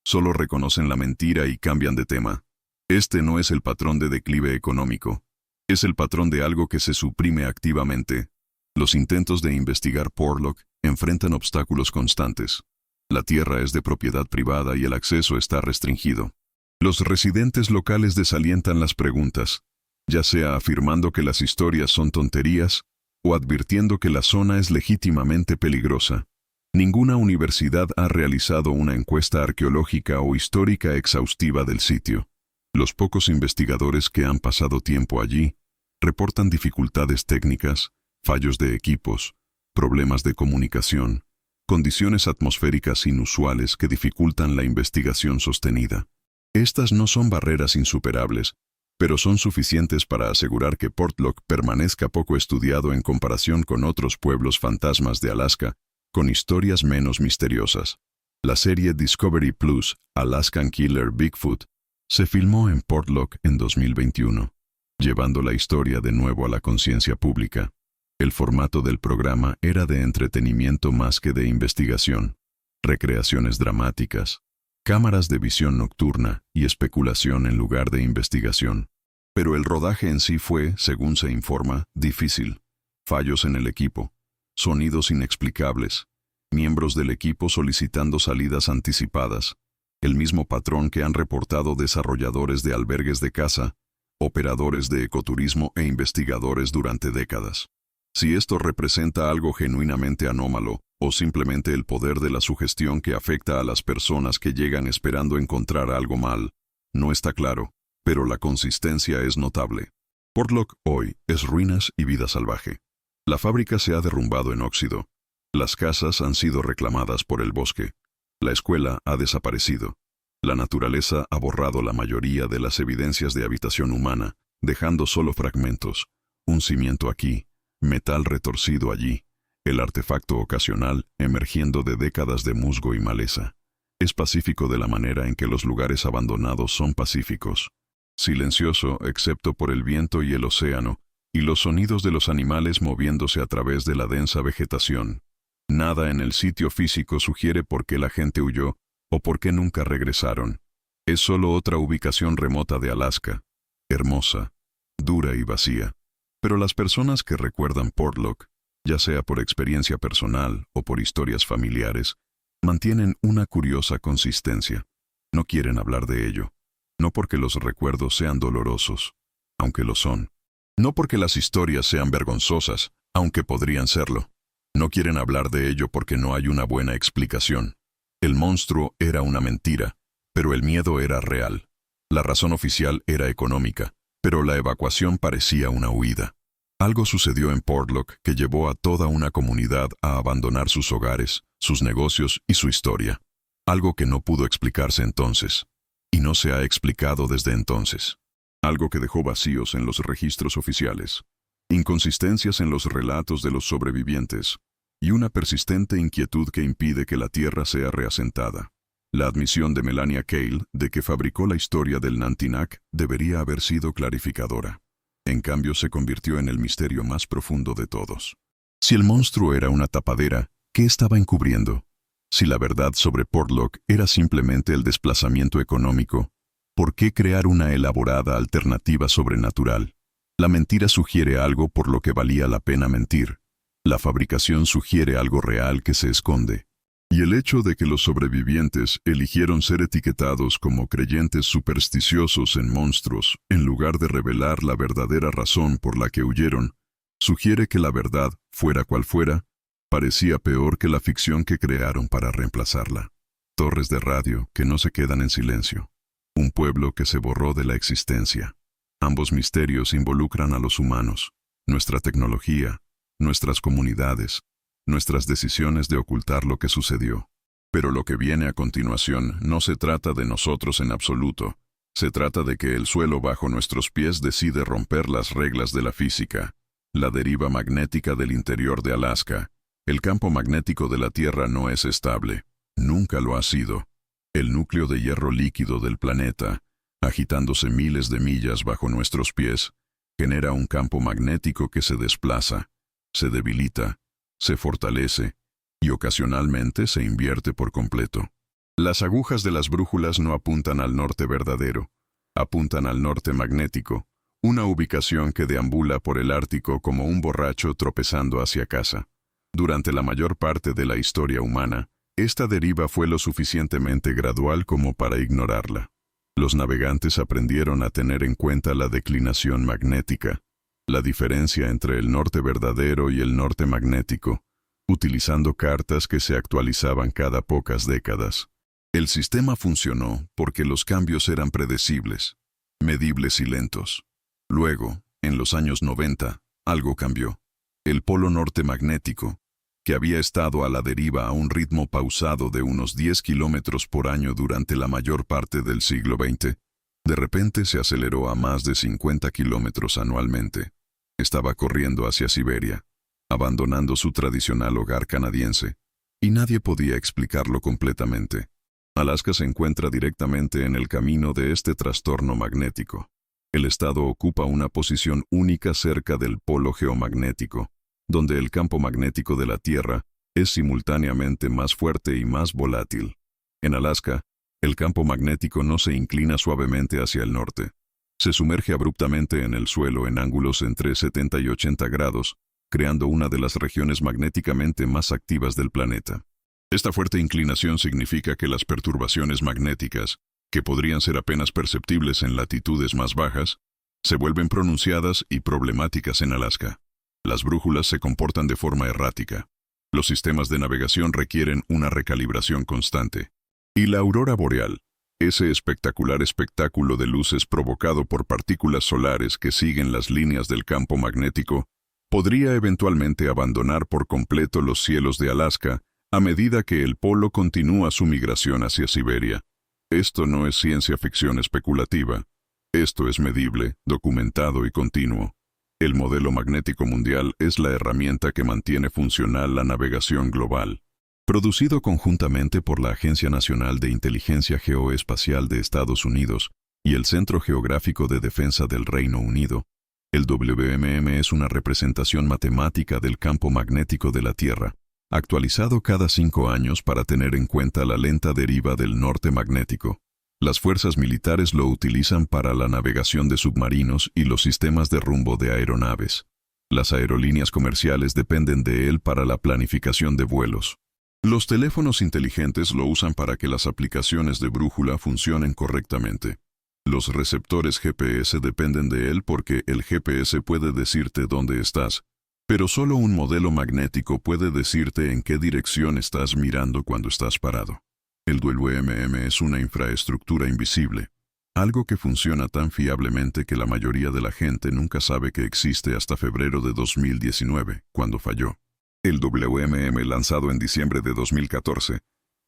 Solo reconocen la mentira y cambian de tema. Este no es el patrón de declive económico. Es el patrón de algo que se suprime activamente. Los intentos de investigar Portlock enfrentan obstáculos constantes. La tierra es de propiedad privada y el acceso está restringido. Los residentes locales desalientan las preguntas, ya sea afirmando que las historias son tonterías o advirtiendo que la zona es legítimamente peligrosa. Ninguna universidad ha realizado una encuesta arqueológica o histórica exhaustiva del sitio. Los pocos investigadores que han pasado tiempo allí reportan dificultades técnicas, fallos de equipos, problemas de comunicación, condiciones atmosféricas inusuales que dificultan la investigación sostenida. Estas no son barreras insuperables, pero son suficientes para asegurar que Portlock permanezca poco estudiado en comparación con otros pueblos fantasmas de Alaska, con historias menos misteriosas. La serie Discovery Plus, Alaskan Killer Bigfoot, se filmó en Portlock en 2021, llevando la historia de nuevo a la conciencia pública. El formato del programa era de entretenimiento más que de investigación. Recreaciones dramáticas, cámaras de visión nocturna y especulación en lugar de investigación. Pero el rodaje en sí fue, según se informa, difícil. Fallos en el equipo, sonidos inexplicables, miembros del equipo solicitando salidas anticipadas, el mismo patrón que han reportado desarrolladores de albergues de caza, operadores de ecoturismo e investigadores durante décadas. Si esto representa algo genuinamente anómalo, o simplemente el poder de la sugestión que afecta a las personas que llegan esperando encontrar algo mal, no está claro, pero la consistencia es notable. Portlock hoy es ruinas y vida salvaje. La fábrica se ha derrumbado en óxido. Las casas han sido reclamadas por el bosque. La escuela ha desaparecido. La naturaleza ha borrado la mayoría de las evidencias de habitación humana, dejando solo fragmentos. Un cimiento aquí, metal retorcido allí, el artefacto ocasional emergiendo de décadas de musgo y maleza. Es pacífico de la manera en que los lugares abandonados son pacíficos. Silencioso excepto por el viento y el océano, y los sonidos de los animales moviéndose a través de la densa vegetación. Nada en el sitio físico sugiere por qué la gente huyó o por qué nunca regresaron. Es solo otra ubicación remota de Alaska, hermosa, dura y vacía. Pero las personas que recuerdan Portlock, ya sea por experiencia personal o por historias familiares, mantienen una curiosa consistencia. No quieren hablar de ello. No porque los recuerdos sean dolorosos, aunque lo son. No porque las historias sean vergonzosas, aunque podrían serlo. No quieren hablar de ello porque no hay una buena explicación. El monstruo era una mentira, pero el miedo era real. La razón oficial era económica, pero la evacuación parecía una huida. Algo sucedió en Portlock que llevó a toda una comunidad a abandonar sus hogares, sus negocios y su historia. Algo que no pudo explicarse entonces, y no se ha explicado desde entonces. Algo que dejó vacíos en los registros oficiales, inconsistencias en los relatos de los sobrevivientes, y una persistente inquietud que impide que la Tierra sea reasentada. La admisión de Melania Cale de que fabricó la historia del Nantinak debería haber sido clarificadora. En cambio, se convirtió en el misterio más profundo de todos. Si el monstruo era una tapadera, ¿qué estaba encubriendo? Si la verdad sobre Portlock era simplemente el desplazamiento económico, ¿por qué crear una elaborada alternativa sobrenatural? La mentira sugiere algo por lo que valía la pena mentir. La fabricación sugiere algo real que se esconde. Y el hecho de que los sobrevivientes eligieron ser etiquetados como creyentes supersticiosos en monstruos, en lugar de revelar la verdadera razón por la que huyeron, sugiere que la verdad, fuera cual fuera, parecía peor que la ficción que crearon para reemplazarla. Torres de radio que no se quedan en silencio. Un pueblo que se borró de la existencia. Ambos misterios involucran a los humanos, nuestra tecnología, nuestras comunidades, nuestras decisiones de ocultar lo que sucedió. Pero lo que viene a continuación no se trata de nosotros en absoluto. Se trata de que el suelo bajo nuestros pies decide romper las reglas de la física. La deriva magnética del interior de Alaska. El campo magnético de la Tierra no es estable. Nunca lo ha sido. El núcleo de hierro líquido del planeta, agitándose miles de millas bajo nuestros pies, genera un campo magnético que se desplaza, se debilita, se fortalece y ocasionalmente se invierte por completo. Las agujas de las brújulas no apuntan al norte verdadero, apuntan al norte magnético, una ubicación que deambula por el Ártico como un borracho tropezando hacia casa. Durante la mayor parte de la historia humana, esta deriva fue lo suficientemente gradual como para ignorarla. Los navegantes aprendieron a tener en cuenta la declinación magnética, la diferencia entre el norte verdadero y el norte magnético, utilizando cartas que se actualizaban cada pocas décadas. El sistema funcionó porque los cambios eran predecibles, medibles y lentos. Luego, en los años 90, algo cambió. El polo norte magnético, que había estado a la deriva a un ritmo pausado de unos 10 kilómetros por año durante la mayor parte del siglo XX, de repente se aceleró a más de 50 kilómetros anualmente. Estaba corriendo hacia Siberia, abandonando su tradicional hogar canadiense, y nadie podía explicarlo completamente. Alaska se encuentra directamente en el camino de este trastorno magnético. El estado ocupa una posición única cerca del polo geomagnético, donde el campo magnético de la Tierra es simultáneamente más fuerte y más volátil. En Alaska, el campo magnético no se inclina suavemente hacia el norte. Se sumerge abruptamente en el suelo en ángulos entre 70 y 80 grados, creando una de las regiones magnéticamente más activas del planeta. Esta fuerte inclinación significa que las perturbaciones magnéticas, que podrían ser apenas perceptibles en latitudes más bajas, se vuelven pronunciadas y problemáticas en Alaska. Las brújulas se comportan de forma errática. Los sistemas de navegación requieren una recalibración constante. Y la aurora boreal, ese espectacular espectáculo de luces provocado por partículas solares que siguen las líneas del campo magnético, podría eventualmente abandonar por completo los cielos de Alaska a medida que el polo continúa su migración hacia Siberia. Esto no es ciencia ficción especulativa. Esto es medible, documentado y continuo. El modelo magnético mundial es la herramienta que mantiene funcional la navegación global. Producido conjuntamente por la Agencia Nacional de Inteligencia Geoespacial de Estados Unidos y el Centro Geográfico de Defensa del Reino Unido, el WMM es una representación matemática del campo magnético de la Tierra, actualizado cada 5 años para tener en cuenta la lenta deriva del norte magnético. Las fuerzas militares lo utilizan para la navegación de submarinos y los sistemas de rumbo de aeronaves. Las aerolíneas comerciales dependen de él para la planificación de vuelos. Los teléfonos inteligentes lo usan para que las aplicaciones de brújula funcionen correctamente. Los receptores GPS dependen de él porque el GPS puede decirte dónde estás, pero solo un modelo magnético puede decirte en qué dirección estás mirando cuando estás parado. El WMM es una infraestructura invisible, algo que funciona tan fiablemente que la mayoría de la gente nunca sabe que existe hasta febrero de 2019, cuando falló. El WMM, lanzado en diciembre de 2014,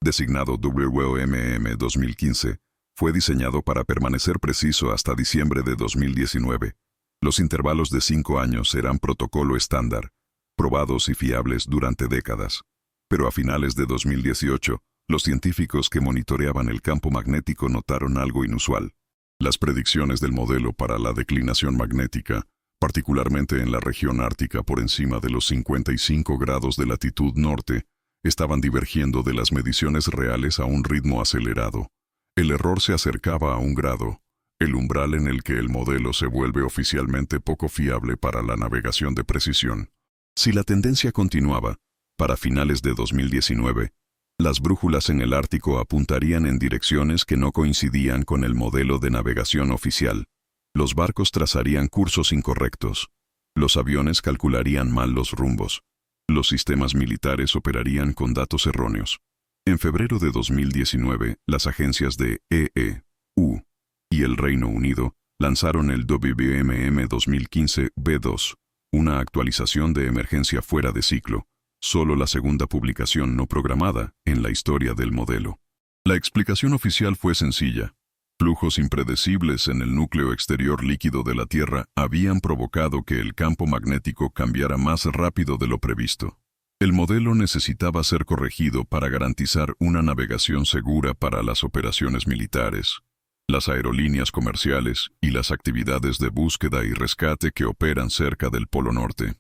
designado WMM 2015, fue diseñado para permanecer preciso hasta diciembre de 2019. Los intervalos de 5 años eran protocolo estándar, probados y fiables durante décadas. Pero a finales de 2018, los científicos que monitoreaban el campo magnético notaron algo inusual. Las predicciones del modelo para la declinación magnética, particularmente en la región ártica por encima de los 55 grados de latitud norte, estaban divergiendo de las mediciones reales a un ritmo acelerado. El error se acercaba a 1 grado, el umbral en el que el modelo se vuelve oficialmente poco fiable para la navegación de precisión. Si la tendencia continuaba, para finales de 2019, las brújulas en el Ártico apuntarían en direcciones que no coincidían con el modelo de navegación oficial. Los barcos trazarían cursos incorrectos. Los aviones calcularían mal los rumbos. Los sistemas militares operarían con datos erróneos. En febrero de 2019, las agencias de EEU y el Reino Unido lanzaron el WMM 2015 B2, una actualización de emergencia fuera de ciclo, solo la segunda publicación no programada en la historia del modelo. La explicación oficial fue sencilla. Flujos impredecibles en el núcleo exterior líquido de la Tierra habían provocado que el campo magnético cambiara más rápido de lo previsto. El modelo necesitaba ser corregido para garantizar una navegación segura para las operaciones militares, las aerolíneas comerciales y las actividades de búsqueda y rescate que operan cerca del Polo Norte.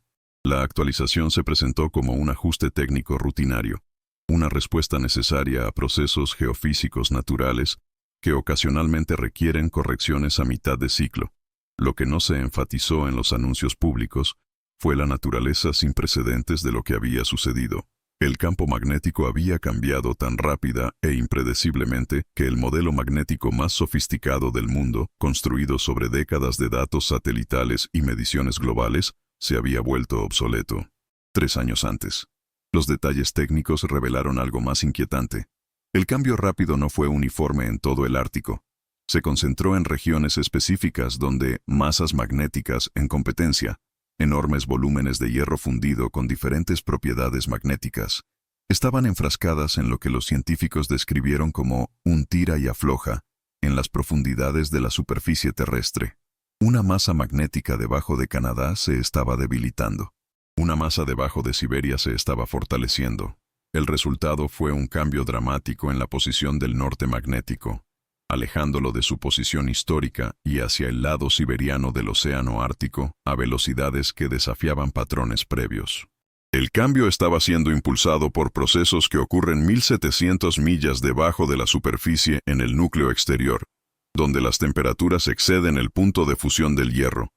La actualización se presentó como un ajuste técnico rutinario, una respuesta necesaria a procesos geofísicos naturales que ocasionalmente requieren correcciones a mitad de ciclo. Lo que no se enfatizó en los anuncios públicos fue la naturaleza sin precedentes de lo que había sucedido. El campo magnético había cambiado tan rápida e impredeciblemente que el modelo magnético más sofisticado del mundo, construido sobre décadas de datos satelitales y mediciones globales, se había vuelto obsoleto. 3 años antes. Los detalles técnicos revelaron algo más inquietante. El cambio rápido no fue uniforme en todo el Ártico. Se concentró en regiones específicas donde masas magnéticas en competencia, enormes volúmenes de hierro fundido con diferentes propiedades magnéticas, estaban enfrascadas en lo que los científicos describieron como un tira y afloja en las profundidades de la superficie terrestre. Una masa magnética debajo de Canadá se estaba debilitando. Una masa debajo de Siberia se estaba fortaleciendo. El resultado fue un cambio dramático en la posición del norte magnético, alejándolo de su posición histórica y hacia el lado siberiano del océano Ártico a velocidades que desafiaban patrones previos. El cambio estaba siendo impulsado por procesos que ocurren 1700 millas debajo de la superficie en el núcleo exterior, donde las temperaturas exceden el punto de fusión del hierro,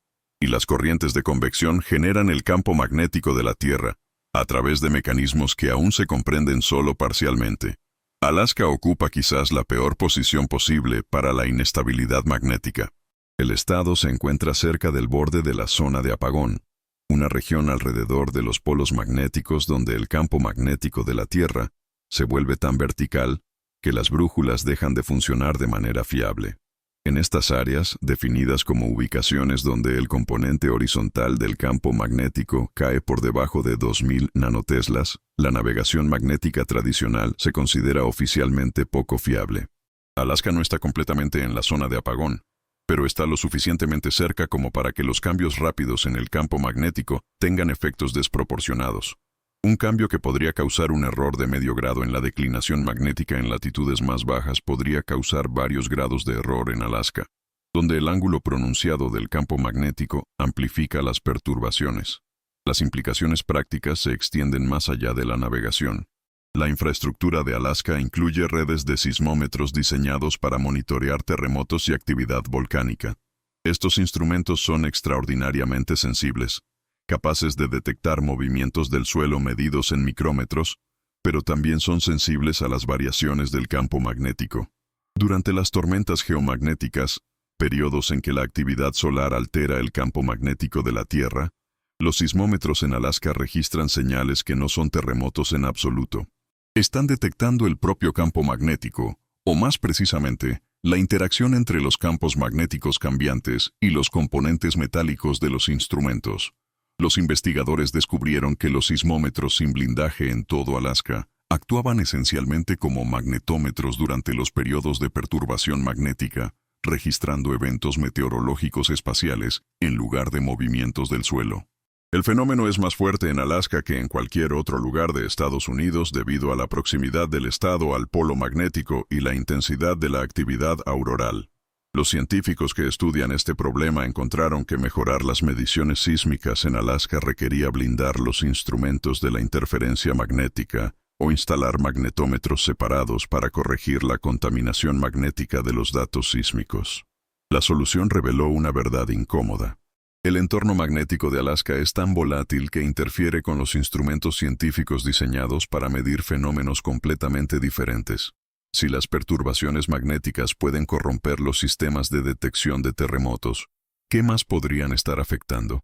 y las corrientes de convección generan el campo magnético de la Tierra, a través de mecanismos que aún se comprenden solo parcialmente. Alaska ocupa quizás la peor posición posible para la inestabilidad magnética. El estado se encuentra cerca del borde de la zona de apagón, una región alrededor de los polos magnéticos donde el campo magnético de la Tierra se vuelve tan vertical que las brújulas dejan de funcionar de manera fiable. En estas áreas, definidas como ubicaciones donde el componente horizontal del campo magnético cae por debajo de 2000 nanoteslas, la navegación magnética tradicional se considera oficialmente poco fiable. Alaska no está completamente en la zona de apagón, pero está lo suficientemente cerca como para que los cambios rápidos en el campo magnético tengan efectos desproporcionados. Un cambio que podría causar un error de medio grado en la declinación magnética en latitudes más bajas podría causar varios grados de error en Alaska, donde el ángulo pronunciado del campo magnético amplifica las perturbaciones. Las implicaciones prácticas se extienden más allá de la navegación. La infraestructura de Alaska incluye redes de sismómetros diseñados para monitorear terremotos y actividad volcánica. Estos instrumentos son extraordinariamente sensibles, capaces de detectar movimientos del suelo medidos en micrómetros, pero también son sensibles a las variaciones del campo magnético. Durante las tormentas geomagnéticas, periodos en que la actividad solar altera el campo magnético de la Tierra, los sismómetros en Alaska registran señales que no son terremotos en absoluto. Están detectando el propio campo magnético, o más precisamente, la interacción entre los campos magnéticos cambiantes y los componentes metálicos de los instrumentos. Los investigadores descubrieron que los sismómetros sin blindaje en todo Alaska actuaban esencialmente como magnetómetros durante los periodos de perturbación magnética, registrando eventos meteorológicos espaciales en lugar de movimientos del suelo. El fenómeno es más fuerte en Alaska que en cualquier otro lugar de Estados Unidos debido a la proximidad del estado al polo magnético y la intensidad de la actividad auroral. Los científicos que estudian este problema encontraron que mejorar las mediciones sísmicas en Alaska requería blindar los instrumentos de la interferencia magnética o instalar magnetómetros separados para corregir la contaminación magnética de los datos sísmicos. La solución reveló una verdad incómoda. El entorno magnético de Alaska es tan volátil que interfiere con los instrumentos científicos diseñados para medir fenómenos completamente diferentes. Si las perturbaciones magnéticas pueden corromper los sistemas de detección de terremotos, ¿qué más podrían estar afectando?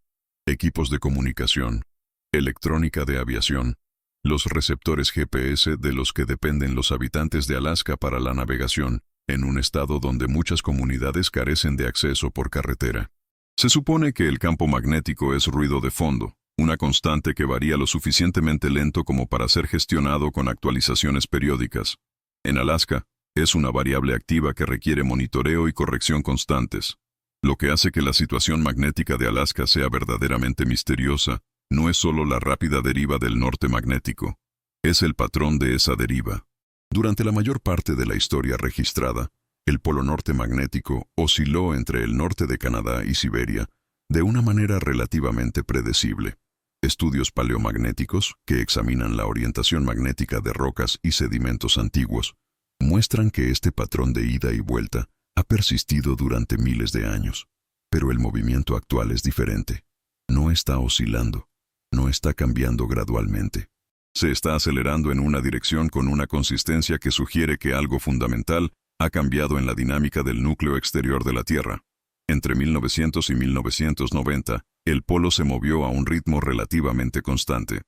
Equipos de comunicación, electrónica de aviación, los receptores GPS de los que dependen los habitantes de Alaska para la navegación, en un estado donde muchas comunidades carecen de acceso por carretera. Se supone que el campo magnético es ruido de fondo, una constante que varía lo suficientemente lento como para ser gestionado con actualizaciones periódicas. En Alaska, es una variable activa que requiere monitoreo y corrección constantes. Lo que hace que la situación magnética de Alaska sea verdaderamente misteriosa no es solo la rápida deriva del norte magnético, es el patrón de esa deriva. Durante la mayor parte de la historia registrada, el polo norte magnético osciló entre el norte de Canadá y Siberia de una manera relativamente predecible. Estudios paleomagnéticos, que examinan la orientación magnética de rocas y sedimentos antiguos, muestran que este patrón de ida y vuelta ha persistido durante miles de años. Pero el movimiento actual es diferente. No está oscilando, no está cambiando gradualmente. Se está acelerando en una dirección con una consistencia que sugiere que algo fundamental ha cambiado en la dinámica del núcleo exterior de la Tierra. Entre 1900 y 1990, el polo se movió a un ritmo relativamente constante.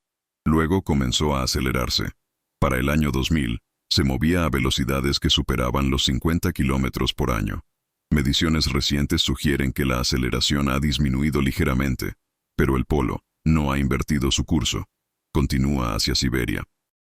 Luego comenzó a acelerarse. Para el año 2000, se movía a velocidades que superaban los 50 kilómetros por año. Mediciones recientes sugieren que la aceleración ha disminuido ligeramente, pero el polo no ha invertido su curso. Continúa hacia Siberia.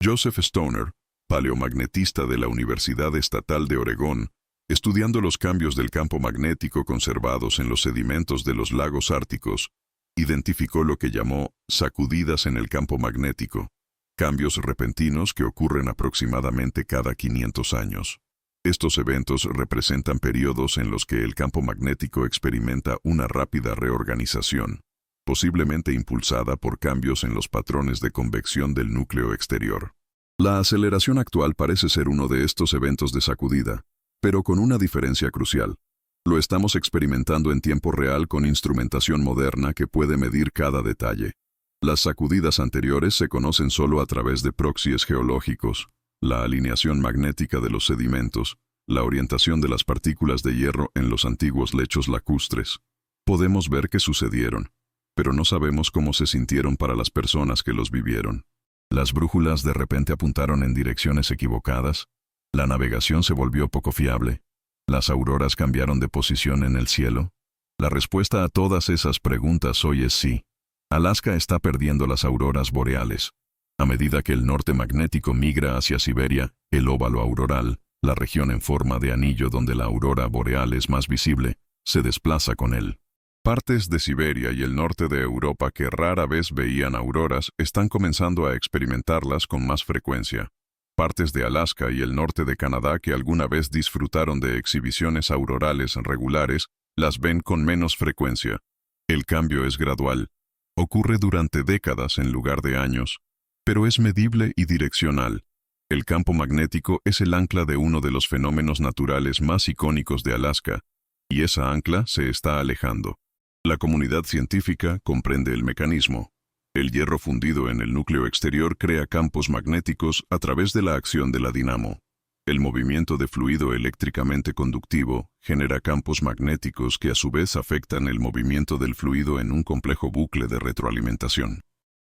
Joseph Stoner, paleomagnetista de la Universidad Estatal de Oregón, estudiando los cambios del campo magnético conservados en los sedimentos de los lagos árticos, identificó lo que llamó sacudidas en el campo magnético, cambios repentinos que ocurren aproximadamente cada 500 años. Estos eventos representan periodos en los que el campo magnético experimenta una rápida reorganización, posiblemente impulsada por cambios en los patrones de convección del núcleo exterior. La aceleración actual parece ser uno de estos eventos de sacudida, pero con una diferencia crucial. Lo estamos experimentando en tiempo real con instrumentación moderna que puede medir cada detalle. Las sacudidas anteriores se conocen solo a través de proxies geológicos, la alineación magnética de los sedimentos, la orientación de las partículas de hierro en los antiguos lechos lacustres. Podemos ver que sucedieron, pero no sabemos cómo se sintieron para las personas que los vivieron. Las brújulas de repente apuntaron en direcciones equivocadas, la navegación se volvió poco fiable, las auroras cambiaron de posición en el cielo. La respuesta a todas esas preguntas hoy es sí. Alaska está perdiendo las auroras boreales. A medida que el norte magnético migra hacia Siberia, el óvalo auroral, la región en forma de anillo donde la aurora boreal es más visible, se desplaza con él. Partes de Siberia y el norte de Europa que rara vez veían auroras están comenzando a experimentarlas con más frecuencia. Partes de Alaska y el norte de Canadá que alguna vez disfrutaron de exhibiciones aurorales regulares, las ven con menos frecuencia. El cambio es gradual. Ocurre durante décadas en lugar de años, pero es medible y direccional. El campo magnético es el ancla de uno de los fenómenos naturales más icónicos de Alaska, y esa ancla se está alejando. La comunidad científica comprende el mecanismo. El hierro fundido en el núcleo exterior crea campos magnéticos a través de la acción de la dinamo. El movimiento de fluido eléctricamente conductivo genera campos magnéticos que a su vez afectan el movimiento del fluido en un complejo bucle de retroalimentación.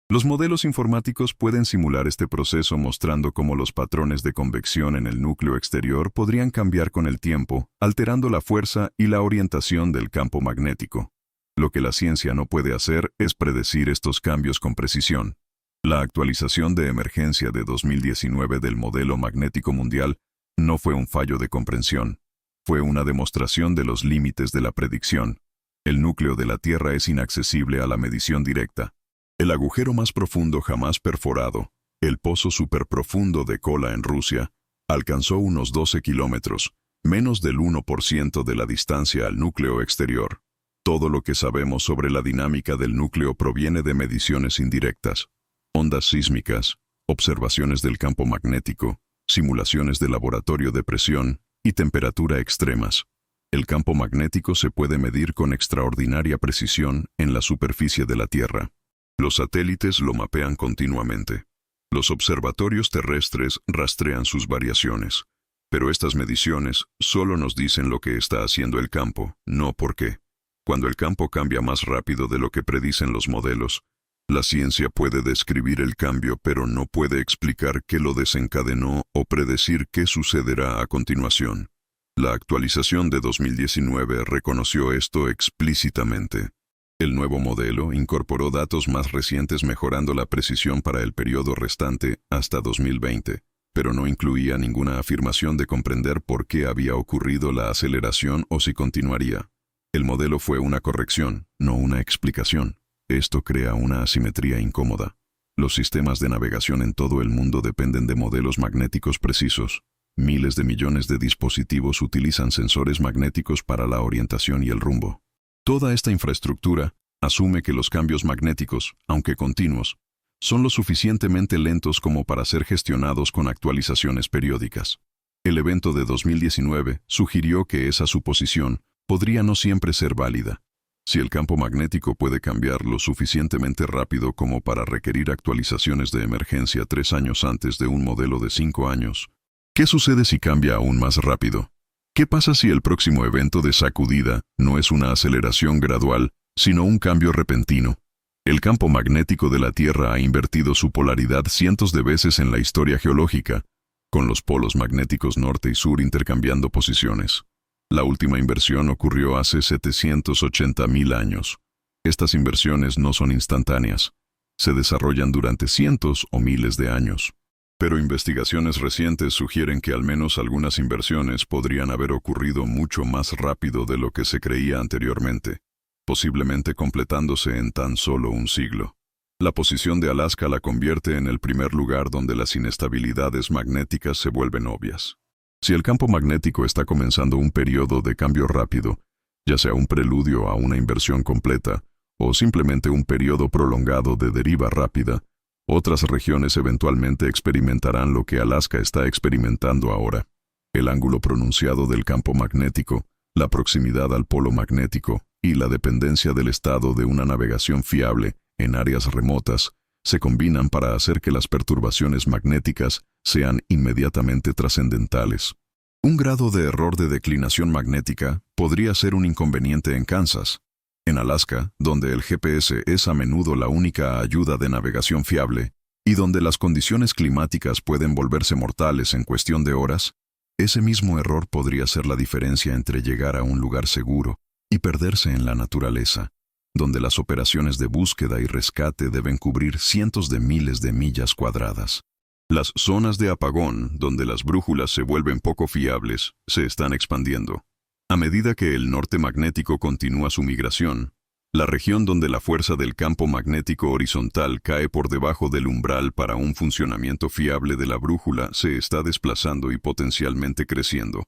Los modelos informáticos pueden simular este proceso mostrando cómo los patrones de convección en el núcleo exterior podrían cambiar con el tiempo, alterando la fuerza y la orientación del campo magnético. Lo que la ciencia no puede hacer es predecir estos cambios con precisión. La actualización de emergencia de 2019 del modelo magnético mundial no fue un fallo de comprensión, fue una demostración de los límites de la predicción. El núcleo de la Tierra es inaccesible a la medición directa. El agujero más profundo jamás perforado, el pozo superprofundo de Kola en Rusia, alcanzó unos 12 kilómetros, menos del 1% de la distancia al núcleo exterior. Todo lo que sabemos sobre la dinámica del núcleo proviene de mediciones indirectas, ondas sísmicas, observaciones del campo magnético, simulaciones de laboratorio de presión y temperatura extremas. El campo magnético se puede medir con extraordinaria precisión en la superficie de la Tierra. Los satélites lo mapean continuamente. Los observatorios terrestres rastrean sus variaciones. Pero estas mediciones solo nos dicen lo que está haciendo el campo, no por qué. Cuando el campo cambia más rápido de lo que predicen los modelos, la ciencia puede describir el cambio pero no puede explicar qué lo desencadenó o predecir qué sucederá a continuación. La actualización de 2019 reconoció esto explícitamente. El nuevo modelo incorporó datos más recientes mejorando la precisión para el periodo restante hasta 2020, pero no incluía ninguna afirmación de comprender por qué había ocurrido la aceleración o si continuaría. El modelo fue una corrección, no una explicación. Esto crea una asimetría incómoda. Los sistemas de navegación en todo el mundo dependen de modelos magnéticos precisos. Miles de millones de dispositivos utilizan sensores magnéticos para la orientación y el rumbo. Toda esta infraestructura asume que los cambios magnéticos, aunque continuos, son lo suficientemente lentos como para ser gestionados con actualizaciones periódicas. El evento de 2019 sugirió que esa suposición podría no siempre ser válida. Si el campo magnético puede cambiar lo suficientemente rápido como para requerir actualizaciones de emergencia 3 años antes de un modelo de 5 años, ¿qué sucede si cambia aún más rápido? ¿Qué pasa si el próximo evento de sacudida no es una aceleración gradual, sino un cambio repentino? El campo magnético de la Tierra ha invertido su polaridad cientos de veces en la historia geológica, con los polos magnéticos norte y sur intercambiando posiciones. La última inversión ocurrió hace 780.000 años. Estas inversiones no son instantáneas. Se desarrollan durante cientos o miles de años. Pero investigaciones recientes sugieren que al menos algunas inversiones podrían haber ocurrido mucho más rápido de lo que se creía anteriormente, posiblemente completándose en tan solo un siglo. La posición de Alaska la convierte en el primer lugar donde las inestabilidades magnéticas se vuelven obvias. Si el campo magnético está comenzando un periodo de cambio rápido, ya sea un preludio a una inversión completa o simplemente un periodo prolongado de deriva rápida, otras regiones eventualmente experimentarán lo que Alaska está experimentando ahora. El ángulo pronunciado del campo magnético, la proximidad al polo magnético y la dependencia del estado de una navegación fiable en áreas remotas, se combinan para hacer que las perturbaciones magnéticas sean inmediatamente trascendentales. Un grado de error de declinación magnética podría ser un inconveniente en Kansas. En Alaska, donde el GPS es a menudo la única ayuda de navegación fiable, y donde las condiciones climáticas pueden volverse mortales en cuestión de horas, ese mismo error podría ser la diferencia entre llegar a un lugar seguro y perderse en la naturaleza, donde las operaciones de búsqueda y rescate deben cubrir cientos de miles de millas cuadradas. Las zonas de apagón, donde las brújulas se vuelven poco fiables, se están expandiendo. A medida que el norte magnético continúa su migración, la región donde la fuerza del campo magnético horizontal cae por debajo del umbral para un funcionamiento fiable de la brújula se está desplazando y potencialmente creciendo.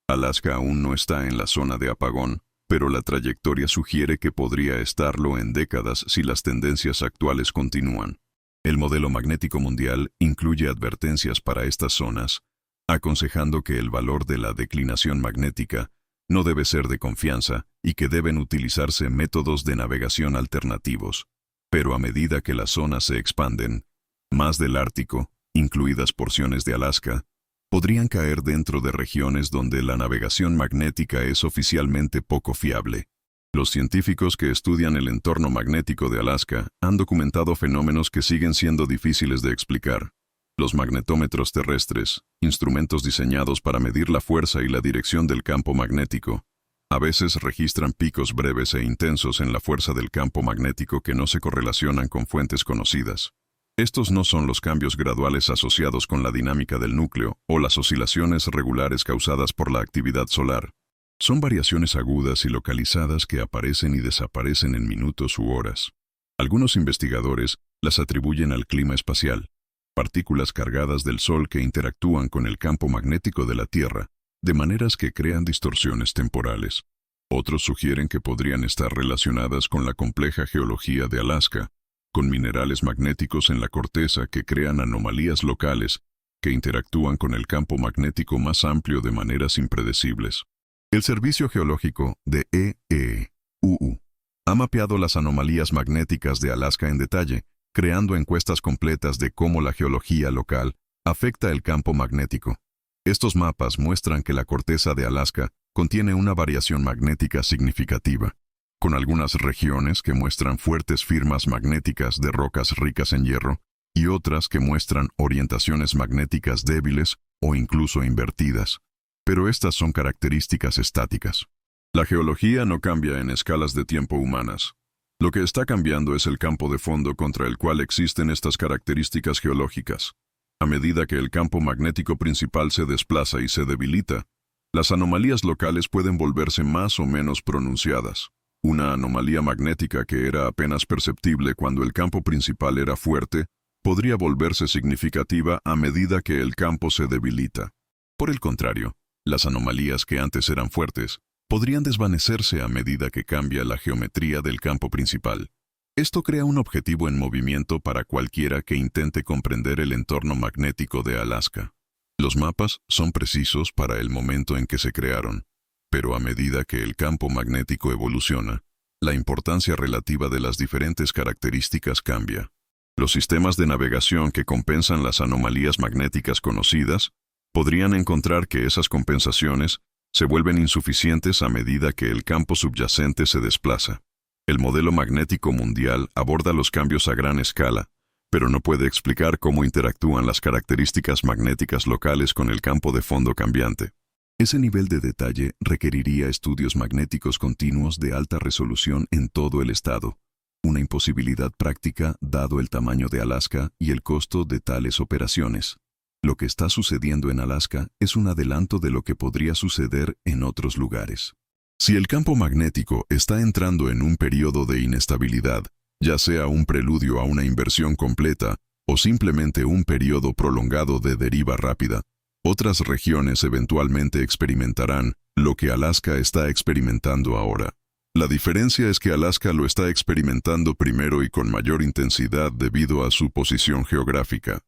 Alaska aún no está en la zona de apagón, pero la trayectoria sugiere que podría estarlo en décadas si las tendencias actuales continúan. El modelo magnético mundial incluye advertencias para estas zonas, aconsejando que el valor de la declinación magnética no debe ser de confianza y que deben utilizarse métodos de navegación alternativos. Pero a medida que las zonas se expanden, más del Ártico, incluidas porciones de Alaska, podrían caer dentro de regiones donde la navegación magnética es oficialmente poco fiable. Los científicos que estudian el entorno magnético de Alaska han documentado fenómenos que siguen siendo difíciles de explicar. Los magnetómetros terrestres, instrumentos diseñados para medir la fuerza y la dirección del campo magnético, a veces registran picos breves e intensos en la fuerza del campo magnético que no se correlacionan con fuentes conocidas. Estos no son los cambios graduales asociados con la dinámica del núcleo o las oscilaciones regulares causadas por la actividad solar. Son variaciones agudas y localizadas que aparecen y desaparecen en minutos u horas. Algunos investigadores las atribuyen al clima espacial, partículas cargadas del Sol que interactúan con el campo magnético de la Tierra, de maneras que crean distorsiones temporales. Otros sugieren que podrían estar relacionadas con la compleja geología de Alaska, con minerales magnéticos en la corteza que crean anomalías locales que interactúan con el campo magnético más amplio de maneras impredecibles. El Servicio Geológico de EEUU ha mapeado las anomalías magnéticas de Alaska en detalle, creando encuestas completas de cómo la geología local afecta el campo magnético. Estos mapas muestran que la corteza de Alaska contiene una variación magnética significativa, con algunas regiones que muestran fuertes firmas magnéticas de rocas ricas en hierro y otras que muestran orientaciones magnéticas débiles o incluso invertidas. Pero estas son características estáticas. La geología no cambia en escalas de tiempo humanas. Lo que está cambiando es el campo de fondo contra el cual existen estas características geológicas. A medida que el campo magnético principal se desplaza y se debilita, las anomalías locales pueden volverse más o menos pronunciadas. Una anomalía magnética que era apenas perceptible cuando el campo principal era fuerte, podría volverse significativa a medida que el campo se debilita. Por el contrario, las anomalías que antes eran fuertes podrían desvanecerse a medida que cambia la geometría del campo principal. Esto crea un objetivo en movimiento para cualquiera que intente comprender el entorno magnético de Alaska. Los mapas son precisos para el momento en que se crearon, pero a medida que el campo magnético evoluciona, la importancia relativa de las diferentes características cambia. Los sistemas de navegación que compensan las anomalías magnéticas conocidas podrían encontrar que esas compensaciones se vuelven insuficientes a medida que el campo subyacente se desplaza. El modelo magnético mundial aborda los cambios a gran escala, pero no puede explicar cómo interactúan las características magnéticas locales con el campo de fondo cambiante. Ese nivel de detalle requeriría estudios magnéticos continuos de alta resolución en todo el estado, una imposibilidad práctica dado el tamaño de Alaska y el costo de tales operaciones. Lo que está sucediendo en Alaska es un adelanto de lo que podría suceder en otros lugares. Si el campo magnético está entrando en un periodo de inestabilidad, ya sea un preludio a una inversión completa o simplemente un periodo prolongado de deriva rápida, otras regiones eventualmente experimentarán lo que Alaska está experimentando ahora. La diferencia es que Alaska lo está experimentando primero y con mayor intensidad debido a su posición geográfica.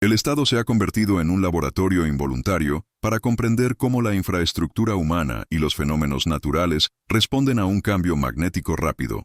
El Estado se ha convertido en un laboratorio involuntario para comprender cómo la infraestructura humana y los fenómenos naturales responden a un cambio magnético rápido.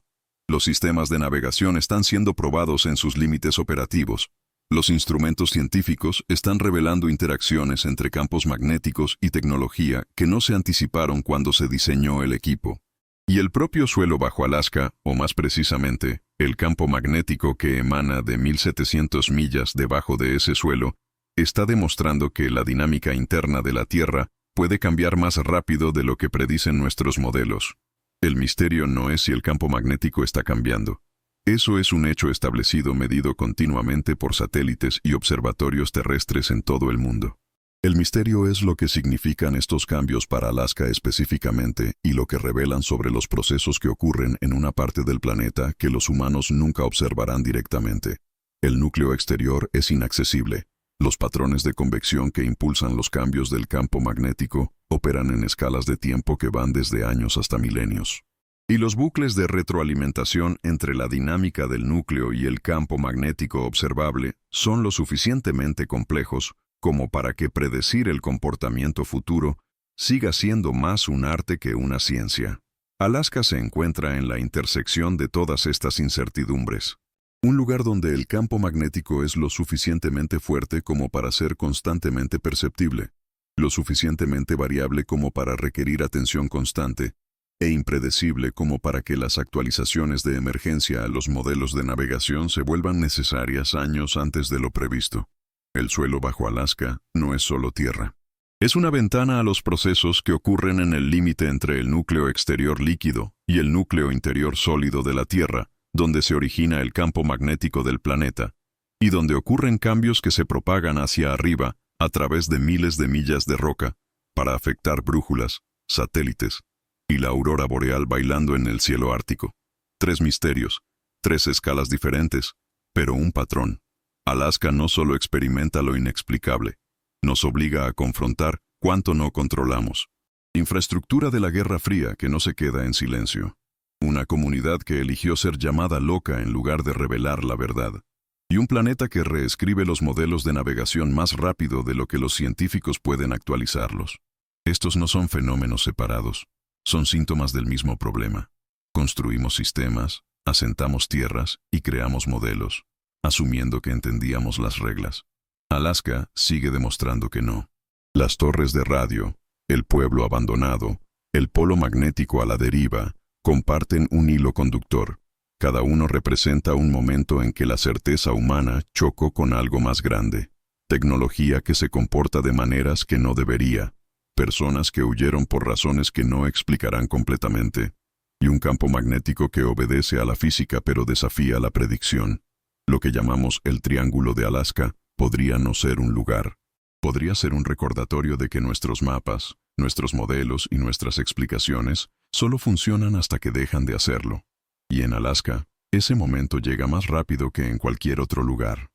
Los sistemas de navegación están siendo probados en sus límites operativos. Los instrumentos científicos están revelando interacciones entre campos magnéticos y tecnología que no se anticiparon cuando se diseñó el equipo. Y el propio suelo bajo Alaska, o más precisamente, el campo magnético que emana de 1700 millas debajo de ese suelo, está demostrando que la dinámica interna de la Tierra puede cambiar más rápido de lo que predicen nuestros modelos. El misterio no es si el campo magnético está cambiando. Eso es un hecho establecido medido continuamente por satélites y observatorios terrestres en todo el mundo. El misterio es lo que significan estos cambios para Alaska específicamente y lo que revelan sobre los procesos que ocurren en una parte del planeta que los humanos nunca observarán directamente. El núcleo exterior es inaccesible. Los patrones de convección que impulsan los cambios del campo magnético operan en escalas de tiempo que van desde años hasta milenios. Y los bucles de retroalimentación entre la dinámica del núcleo y el campo magnético observable son lo suficientemente complejos como para que predecir el comportamiento futuro siga siendo más un arte que una ciencia. Alaska se encuentra en la intersección de todas estas incertidumbres. Un lugar donde el campo magnético es lo suficientemente fuerte como para ser constantemente perceptible, lo suficientemente variable como para requerir atención constante, e impredecible como para que las actualizaciones de emergencia a los modelos de navegación se vuelvan necesarias años antes de lo previsto. El suelo bajo Alaska no es solo tierra. Es una ventana a los procesos que ocurren en el límite entre el núcleo exterior líquido y el núcleo interior sólido de la Tierra, donde se origina el campo magnético del planeta, y donde ocurren cambios que se propagan hacia arriba a través de miles de millas de roca para afectar brújulas, satélites, y la aurora boreal bailando en el cielo ártico. 3 misterios, 3 escalas diferentes, pero un patrón. Alaska no solo experimenta lo inexplicable, nos obliga a confrontar cuánto no controlamos. Infraestructura de la Guerra Fría que no se queda en silencio. Una comunidad que eligió ser llamada loca en lugar de revelar la verdad. Y un planeta que reescribe los modelos de navegación más rápido de lo que los científicos pueden actualizarlos. Estos no son fenómenos separados. Son síntomas del mismo problema. Construimos sistemas, asentamos tierras y creamos modelos, asumiendo que entendíamos las reglas. Alaska sigue demostrando que no. Las torres de radio, el pueblo abandonado, el polo magnético a la deriva, comparten un hilo conductor. Cada uno representa un momento en que la certeza humana chocó con algo más grande. Tecnología que se comporta de maneras que no debería. Personas que huyeron por razones que no explicarán completamente, y un campo magnético que obedece a la física pero desafía la predicción. Lo que llamamos el Triángulo de Alaska podría no ser un lugar. Podría ser un recordatorio de que nuestros mapas, nuestros modelos y nuestras explicaciones solo funcionan hasta que dejan de hacerlo. Y en Alaska, ese momento llega más rápido que en cualquier otro lugar.